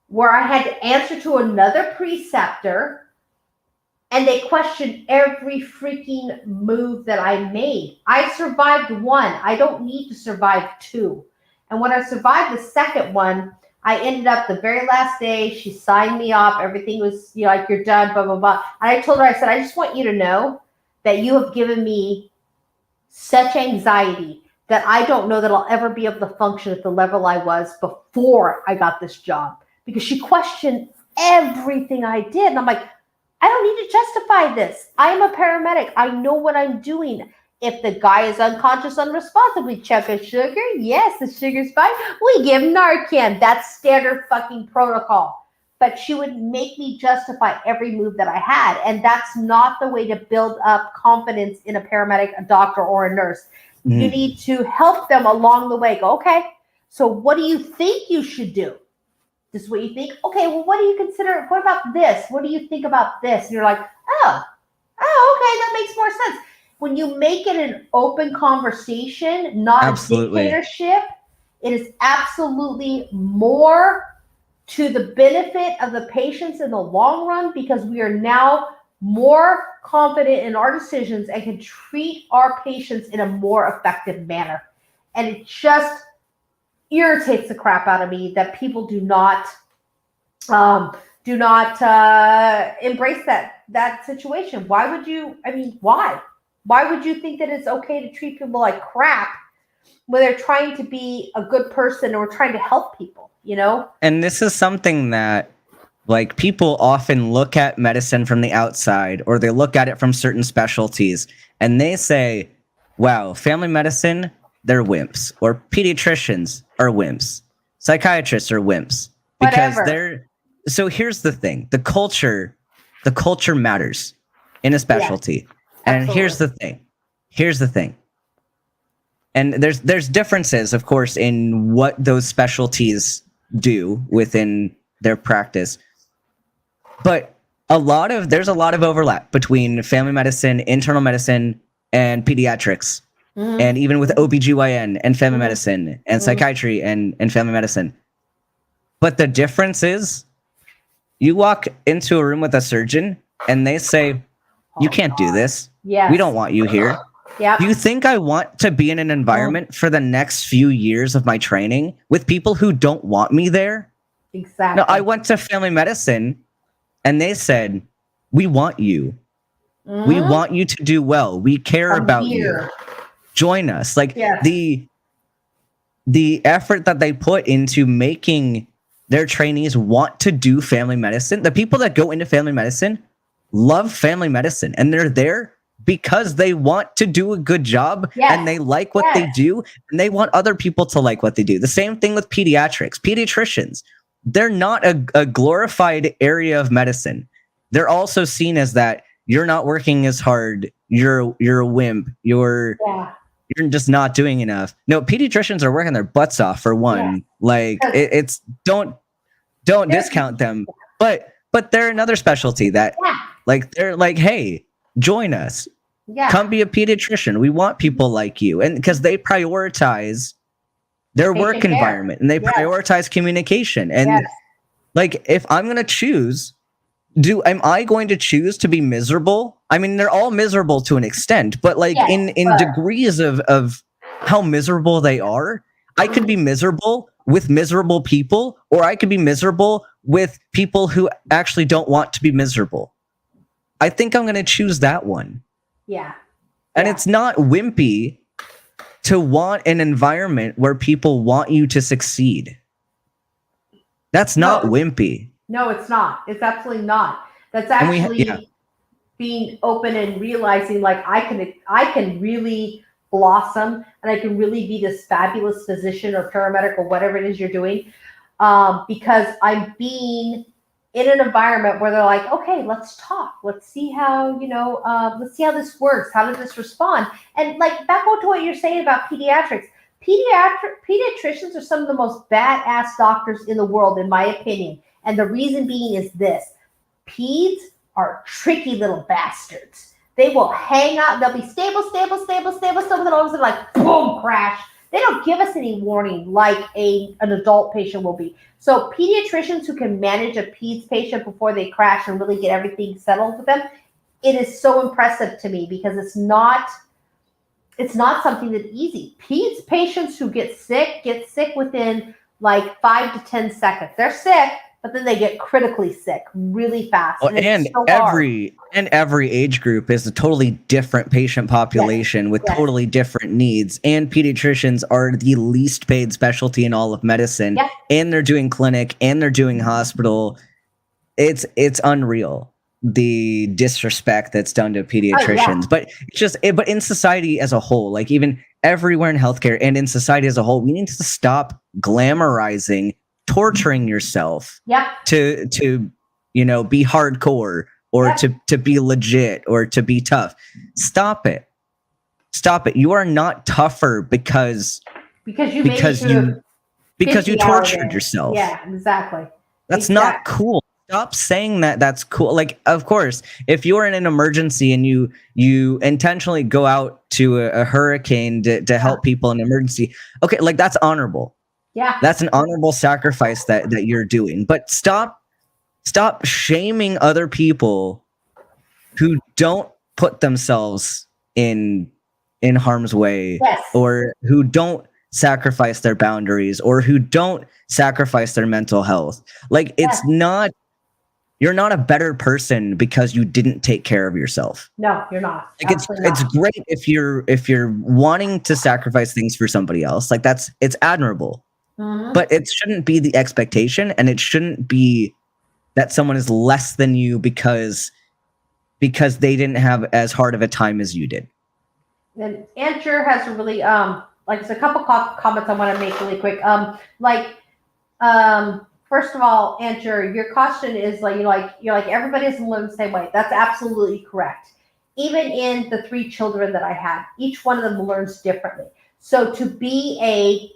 Speaker 1: where I had to answer to another preceptor, and they questioned every freaking move that I made. I survived one. I don't need to survive 2. And when I survived the second one, I ended up the very last day, she signed me off. Everything was, like, you're done, blah, blah, blah. And I told her, I said, I just want you to know that you have given me such anxiety that I don't know that I'll ever be able to function at the level I was before I got this job. Because she questioned everything I did. And I'm like, I don't need to justify this. I'm a paramedic. I know what I'm doing. If the guy is unconscious, unresponsive, we check his sugar. Yes, the sugar's fine. We give Narcan. That's standard fucking protocol. But she would make me justify every move that I had. And that's not the way to build up confidence in a paramedic, a doctor, or a nurse. You need to help them along the way. Go, okay, so what do you think you should do? This is what you think? Okay, well, what do you consider? What about this? What do you think about this? And you're like, oh, okay, that makes more sense. When you make it an open conversation, not a dictatorship, it is absolutely more to the benefit of the patients in the long run because we are now more confident in our decisions and can treat our patients in a more effective manner. And it just irritates the crap out of me that people do not Do not embrace that situation. Why would you? I mean, why? Why would you think that it's okay to treat people like crap when they're trying to be a good person or trying to help people? You know?
Speaker 2: And this is something that, like, people often look at medicine from the outside, or they look at it from certain specialties, and they say, wow, family medicine, they're wimps, or pediatricians are wimps, psychiatrists are wimps, because
Speaker 1: Whatever.
Speaker 2: they're. So here's the thing: the culture matters in a specialty. And here's the thing: and there's differences, of course, in what those specialties do within their practice, but there's a lot of overlap between family medicine, internal medicine, and pediatrics,
Speaker 1: Mhm.
Speaker 2: and even with OBGYN and family
Speaker 1: Mhm.
Speaker 2: medicine and
Speaker 1: Mhm.
Speaker 2: psychiatry and family medicine. But the difference is, you walk into a room with a surgeon and they say, you can't do this.
Speaker 1: Yes.
Speaker 2: We don't want you here.
Speaker 1: Yep.
Speaker 2: Do you think I want to be in an environment for the next few years of my training with people who don't want me there?
Speaker 1: Exactly.
Speaker 2: No, I went to family medicine and they said, we want you. We
Speaker 1: Mhm.
Speaker 2: want you to do well. We care
Speaker 1: Come
Speaker 2: about you.
Speaker 1: here.
Speaker 2: Join us. Like,
Speaker 1: Yes.
Speaker 2: the effort that they put into making their trainees want to do family medicine. The people that go into family medicine love family medicine, and they're there because they want to do a good job,
Speaker 1: Yes.
Speaker 2: and they like what they
Speaker 1: Yes.
Speaker 2: do, and they want other people to like what they do. The same thing with pediatrics. Pediatricians, they're not a glorified area of medicine. They're also seen as that you're not working as hard, you're a wimp, you're just not doing enough. No, pediatricians are working their butts off, for one.
Speaker 1: Yes.
Speaker 2: Like, it's don't discount them, but they're another specialty that,
Speaker 1: Yeah.
Speaker 2: like, they're like, hey, join us,
Speaker 1: Yeah.
Speaker 2: come be a pediatrician. We want people like you. And because they prioritize their
Speaker 1: Patient
Speaker 2: work
Speaker 1: care.
Speaker 2: environment, and they
Speaker 1: Yes.
Speaker 2: prioritize communication. And
Speaker 1: Yes.
Speaker 2: like, if I'm going to choose, am I going to choose to be miserable? I mean, they're all miserable to an extent, but like,
Speaker 1: Yes,
Speaker 2: in
Speaker 1: but-
Speaker 2: degrees of how miserable they are. I could be miserable with miserable people, or I could be miserable with people who actually don't want to be miserable. I think I'm going to choose that one.
Speaker 1: Yeah.
Speaker 2: And
Speaker 1: Yeah.
Speaker 2: it's not wimpy to want an environment where people want you to succeed. That's not
Speaker 1: No.
Speaker 2: wimpy.
Speaker 1: No, it's not. It's absolutely not. That's
Speaker 2: And we-
Speaker 1: actually
Speaker 2: yeah.
Speaker 1: being open and realizing, like, I can really blossom, and I can really be this fabulous physician or paramedic or whatever it is you're doing, because I'm being in an environment where they're like, okay, let's talk. Let's see how, let's see how this works. How does this respond? And like, back on to what you're saying about pediatrics. Pediatricians are some of the most badass doctors in the world, in my opinion. And the reason being is this: peds are tricky little bastards. They will hang out. They'll be stable, and all of a sudden, like, boom, crash. They don't give us any warning like an adult patient will be. So pediatricians who can manage a peds patient before they crash and really get everything settled with them, it is so impressive to me, because it's not something that's easy. Peds patients who get sick within like 5 to 10 seconds. They're sick, but then they get critically sick really fast.
Speaker 2: Well, and
Speaker 1: it's so hard.
Speaker 2: every age group is a totally different patient population with
Speaker 1: Yes.
Speaker 2: totally different needs. And pediatricians are the least paid specialty in all of medicine.
Speaker 1: Yes.
Speaker 2: And they're doing clinic and they're doing hospital. It's unreal, the disrespect that's done to pediatricians. But it's just, but in society as a whole, like, even everywhere in healthcare and in society as a whole, we need to stop glamorizing torturing yourself
Speaker 1: Yep.
Speaker 2: to be hardcore, or
Speaker 1: Yep.
Speaker 2: to be legit, or to be tough. Stop it. You are not tougher because
Speaker 1: Because you
Speaker 2: because
Speaker 1: made it through
Speaker 2: you because you
Speaker 1: 50 hour
Speaker 2: tortured
Speaker 1: day.
Speaker 2: yourself.
Speaker 1: Yeah, exactly.
Speaker 2: That's not cool. Stop saying that. That's cool. Like, of course, if you're in an emergency and you intentionally go out to a hurricane to help people in emergency, okay, like, that's honorable.
Speaker 1: Yeah.
Speaker 2: That's an honorable sacrifice that you're doing. But stop shaming other people who don't put themselves in harm's way,
Speaker 1: Yes.
Speaker 2: or who don't sacrifice their boundaries or who don't sacrifice their mental health. Like it's not, you're not a better person because you didn't take care of yourself.
Speaker 1: No, you're not.
Speaker 2: Like it's great if you're wanting to sacrifice things for somebody else. Like it's admirable.
Speaker 1: Mm-hmm.
Speaker 2: But it shouldn't be the expectation, and it shouldn't be that someone is less than you because they didn't have as hard of a time as you did.
Speaker 1: And Andrew has a really like there's a couple comments I want to make really quick. First of all, Andrew, your caution is you're like everybody doesn't learn the same way. That's absolutely correct. Even in the 3 children that I had, each one of them learns differently. So to be a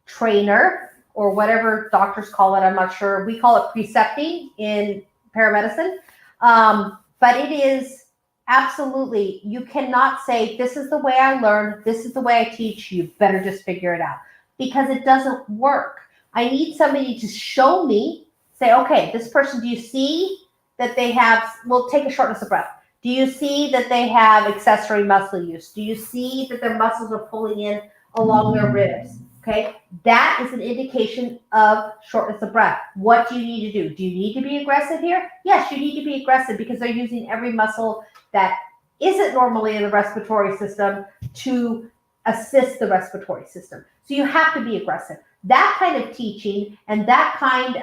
Speaker 1: trainer or whatever doctors call it, I'm not sure. We call it precepting in paramedicine. But it is absolutely, you cannot say, this is the way I learn, this is the way I teach, you better just figure it out. Because it doesn't work. I need somebody to show me, say, okay, this person, do you see that they have, we'll take a shortness of breath. Do you see that they have accessory muscle use? Do you see that their muscles are pulling in along their ribs? Okay, that is an indication of shortness of breath. What do you need to do? Do you need to be aggressive here? Yes, you need to be aggressive because they're using every muscle that isn't normally in the respiratory system to assist the respiratory system. So you have to be aggressive. That kind of teaching and that kind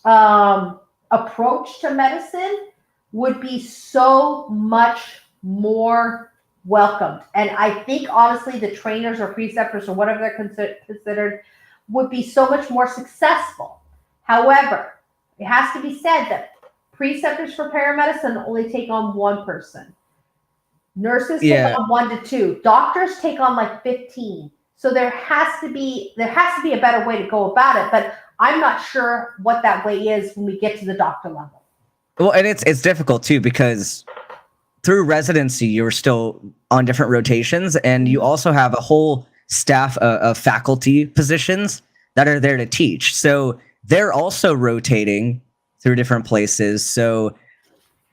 Speaker 1: of approach to medicine would be so much more welcomed. And I think, honestly, the trainers or preceptors or whatever they're considered would be so much more successful. However, it has to be said that preceptors for paramedicine only take on 1 person. Nurses take on 1 to 2. Doctors take on like 15. So there has to be a better way to go about it. But I'm not sure what that way is when we get to the doctor level.
Speaker 2: Well, and it's difficult too because through residency, you're still on different rotations, and you also have a whole staff of faculty positions that are there to teach. So they're also rotating through different places. So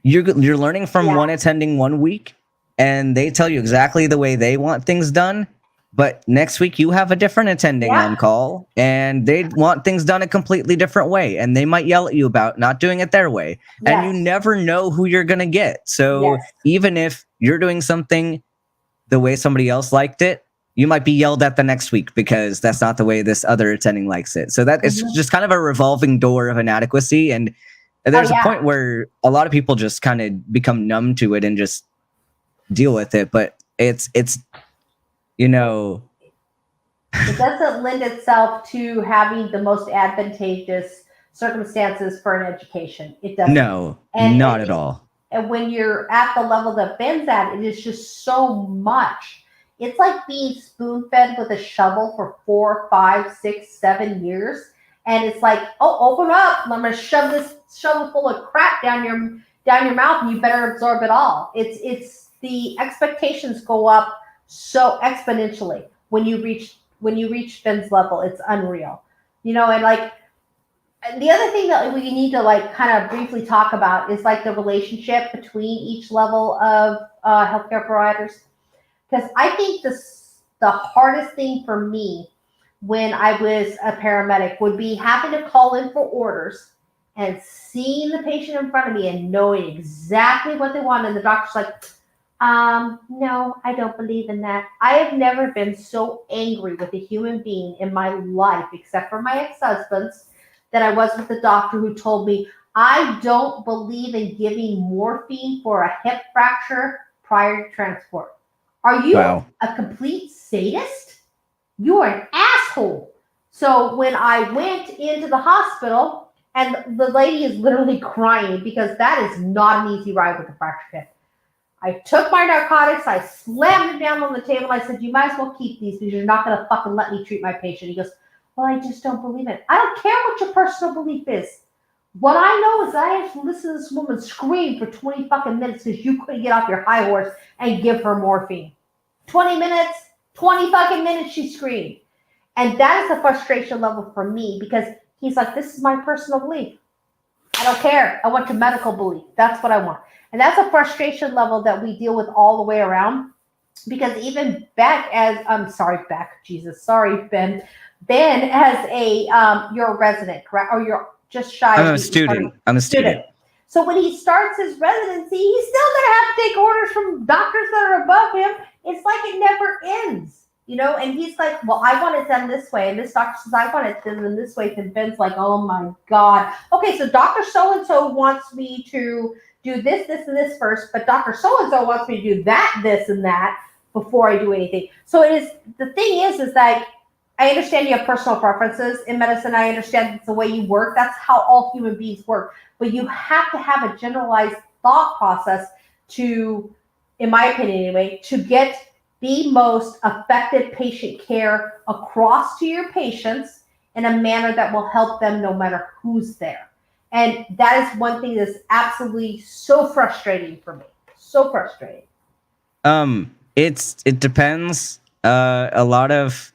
Speaker 2: you're learning from one attending 1 week, and they tell you exactly the way they want things done. But next week you have a different attending on call, and they want things done a completely different way, and they might yell at you about not doing it their way. And you never know who you're going to get. So even if you're doing something the way somebody else liked it, you might be yelled at the next week because that's not the way this other attending likes it. So that it's just kind of a revolving door of inadequacy. And there's a point where a lot of people just kind of become numb to it and just deal with it. But it's you know,
Speaker 1: it doesn't lend itself to having the most advantageous circumstances for an education. It doesn't.
Speaker 2: No, not at all.
Speaker 1: And when you're at the level that Ben's at, it is just so much. It's like being spoon-fed with a shovel for 4, 5, 6, 7 years. And it's like, oh, open up. I'm going to shove this shovel full of crap down your mouth, and you better absorb it all. It's the expectations go up so exponentially when you reach Ben's level. It's unreal, and the other thing that we need to kind of briefly talk about is the relationship between each level of healthcare providers, because I think the hardest thing for me when I was a paramedic would be having to call in for orders and seeing the patient in front of me and knowing exactly what they want, and the doctor's like, no, I don't believe in that. I have never been so angry with a human being in my life, except for my ex-husband's, that I was with the doctor who told me, I don't believe in giving morphine for a hip fracture prior to transport. Are you a complete sadist? You are an asshole. So when I went into the hospital, and the lady is literally crying because that is not an easy ride with a fractured hip. I took my narcotics, I slammed them down on the table. I said, you might as well keep these because you're not going to fucking let me treat my patient. He goes, well, I just don't believe it. I don't care what your personal belief is. What I know is I have to listen to this woman scream for 20 fucking minutes because you couldn't get off your high horse and give her morphine. 20 minutes, 20 fucking minutes she screamed. And that is a frustration level for me because he's like, this is my personal belief. I don't care. I want your medical belief. That's what I want. And that's a frustration level that we deal with all the way around. because even Beck as I'm sorry, Beck, Jesus, sorry, Ben. Ben as a you're a resident, correct? Or you're just shy
Speaker 2: I'm
Speaker 1: of
Speaker 2: a student. I'm a student.
Speaker 1: So when he starts his residency, he's still gonna have to take orders from doctors that are above him. It's like it never ends, you know. And he's like, "Well, I want it done this way," and this doctor says, "I want it done this way." And Ben's like, "Oh my god, okay, so Doctor So and So wants me to do this, this, and this first, but Doctor So and So wants me to do that, this, and that before I do anything." So it is. The thing is that I understand you have personal preferences in medicine. I understand it's the way you work. That's how all human beings work. But you have to have a generalized thought process to, in my opinion anyway, to get the most effective patient care across to your patients in a manner that will help them no matter who's there. And that is one thing that's absolutely so frustrating for me. So frustrating.
Speaker 2: It depends. A lot of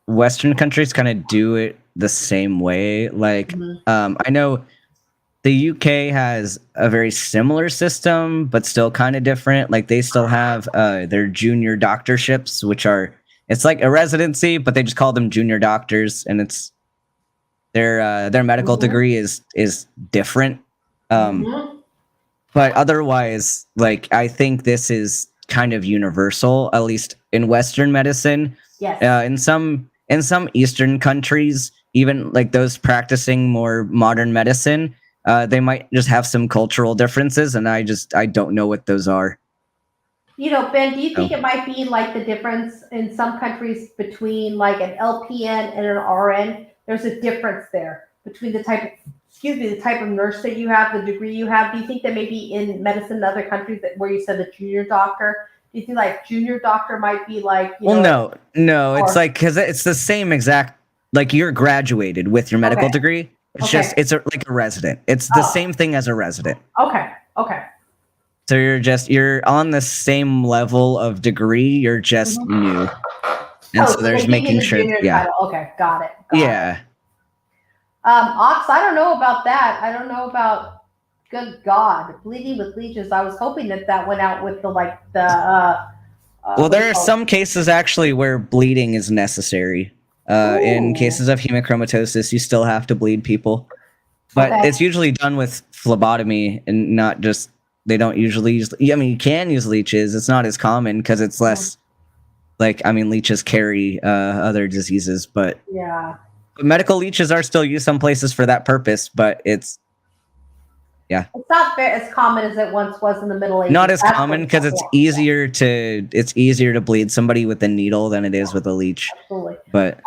Speaker 2: Western countries kind of do it the same way. Like, I know the UK has a very similar system, but still kind of different. Like, they still have their junior doctorships, which are it's like a residency, but they just call them junior doctors, and it's their medical degree is different. But otherwise, like, I think this is kind of universal, at least in Western medicine.
Speaker 1: Yes.
Speaker 2: In some Eastern countries, even like those practicing more modern medicine, they might just have some cultural differences, and I don't know what those are.
Speaker 1: You know, Ben, do you think it might be like the difference in some countries between like an LPN and an RN? There's a difference there between the type of nurse that you have, the degree you have. Do you think that maybe in medicine in other countries that where you said a junior doctor, do you think like junior doctor might be like,
Speaker 2: no, it's like, because it's the same exact, like, you're graduated with your medical degree. It's just like a resident. It's the same thing as a resident.
Speaker 1: Okay.
Speaker 2: So you're on the same level of degree. You're just new, and so there's making sure. Yeah.
Speaker 1: Title. Okay, got it.
Speaker 2: Yeah.
Speaker 1: Ox, I don't know about that. I don't know about. Good God, bleeding with leeches. I was hoping that went out with the
Speaker 2: well, there are some cases actually where bleeding is necessary. In cases of hemochromatosis, you still have to bleed people, but it's usually done with phlebotomy and not just. They don't usually use. I mean, you can use leeches. It's not as common because it's less. Like, I mean, leeches carry other diseases, but
Speaker 1: yeah,
Speaker 2: medical leeches are still used some places for that purpose. But it's
Speaker 1: not as common as it once was in the Middle Ages.
Speaker 2: Not as common because it's easier to bleed somebody with a needle than it is with a leech.
Speaker 1: Absolutely.
Speaker 2: But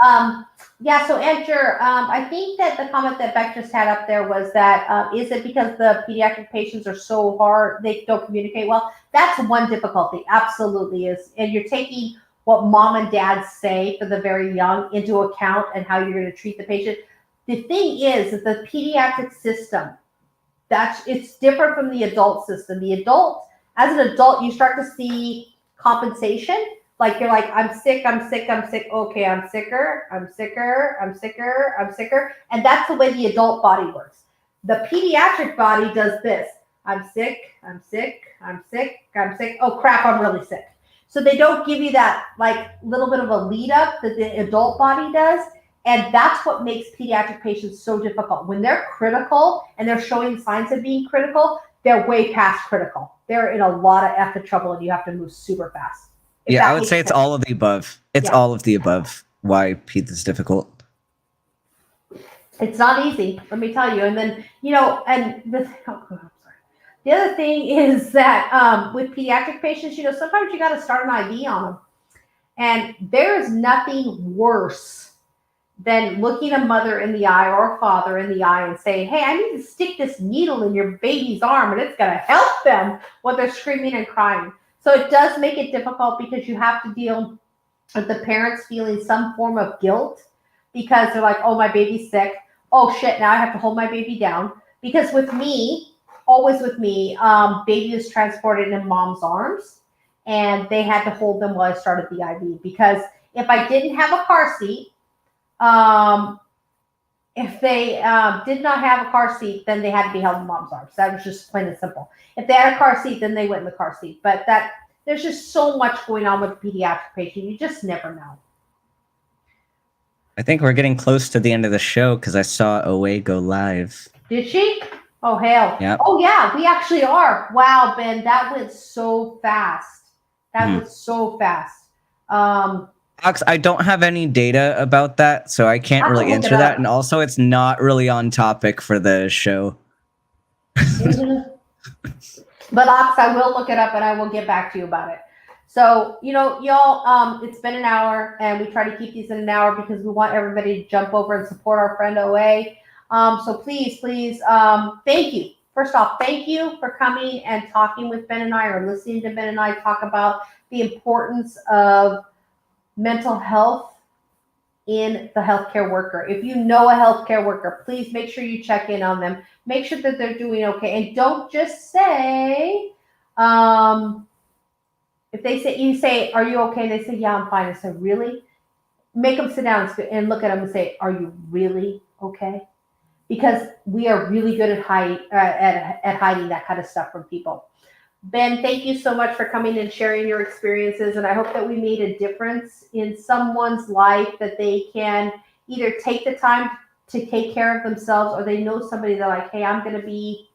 Speaker 1: yeah, so Edgar, I think that the comment that Beck just had up there was that is it because the pediatric patients are so hard, they don't communicate well? That's one difficulty, absolutely is. And you're taking what mom and dad say for the very young into account and how you're going to treat the patient. The thing is that the pediatric system, it's different from the adult system. The adult, as an adult, you start to see compensation. Like you're like, I'm sick. Okay, I'm sicker. And that's the way the adult body works. The pediatric body does this. I'm sick. Oh crap, I'm really sick. So they don't give you that like little bit of a lead up that the adult body does. And that's what makes pediatric patients so difficult. When they're critical and they're showing signs of being critical, they're way past critical. They're in a lot of effing trouble and you have to move super fast.
Speaker 2: Yeah, I would say it's all of the above. It's all of the above. Why peds is difficult.
Speaker 1: It's not easy, let me tell you. And then, the other thing is that with pediatric patients, sometimes you got to start an IV on them. And there is nothing worse than looking a mother in the eye or a father in the eye and saying, hey, I need to stick this needle in your baby's arm and it's going to help them when they're screaming and crying. So it does make it difficult because you have to deal with the parents feeling some form of guilt because they're like, oh, my baby's sick. Oh, shit, now I have to hold my baby down. Because always with me, baby is transported in mom's arms, and they had to hold them while I started the IV. Because if I didn't have a car seat, if they did not have a car seat, then they had to be held in mom's arms. That was just plain and simple. If they had a car seat, then they went in the car seat. But There's just so much going on with a pediatric patient. You just never know.
Speaker 2: I think we're getting close to the end of the show because I saw OA go live.
Speaker 1: Did she? Oh, hell.
Speaker 2: Yep.
Speaker 1: Oh, yeah, we actually are. Wow, Ben, that went so fast. That went so fast.
Speaker 2: Alex, I don't have any data about that, so I can't really answer that. And also, it's not really on topic for the show.
Speaker 1: But Ox, I will look it up and I will get back to you about it. So, y'all, it's been an hour and we try to keep these in an hour because we want everybody to jump over and support our friend OA. So please, thank you. First off, thank you for coming and talking with Ben and I, or listening to Ben and I talk about the importance of mental health in the healthcare worker. If you know a healthcare worker, please make sure you check in on them. Make sure that they're doing okay. And don't just say, if you say, are you okay? And they say, yeah, I'm fine. I say, really? Make them sit down and look at them and say, are you really okay? Because we are really good at hiding that kind of stuff from people. Ben, thank you so much for coming and sharing your experiences. And I hope that we made a difference in someone's life, that they can either take the time to take care of themselves, or they know somebody they're like, hey, I'm going to be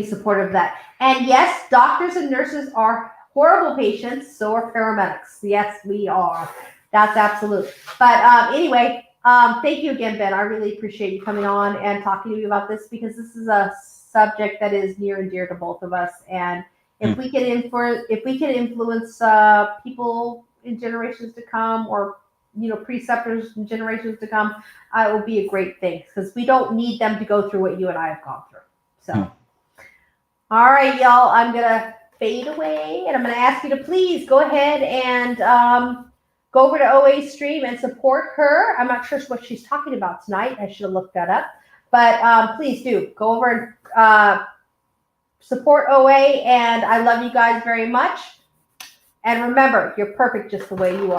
Speaker 1: supportive of that. And yes, doctors and nurses are horrible patients. So are paramedics. Yes, we are. That's absolute. But anyway, thank you again, Ben. I really appreciate you coming on and talking to me about this, because this is a subject that is near and dear to both of us. And if we can influence people in generations to come, or preceptors in generations to come, it will be a great thing, because we don't need them to go through what you and I have gone through. So, all right, y'all, I'm gonna fade away, and I'm gonna ask you to please go ahead and go over to OA's stream and support her. I'm not sure what she's talking about tonight. I should have looked that up. But please do go over and support OA. And I love you guys very much. And remember, you're perfect just the way you are.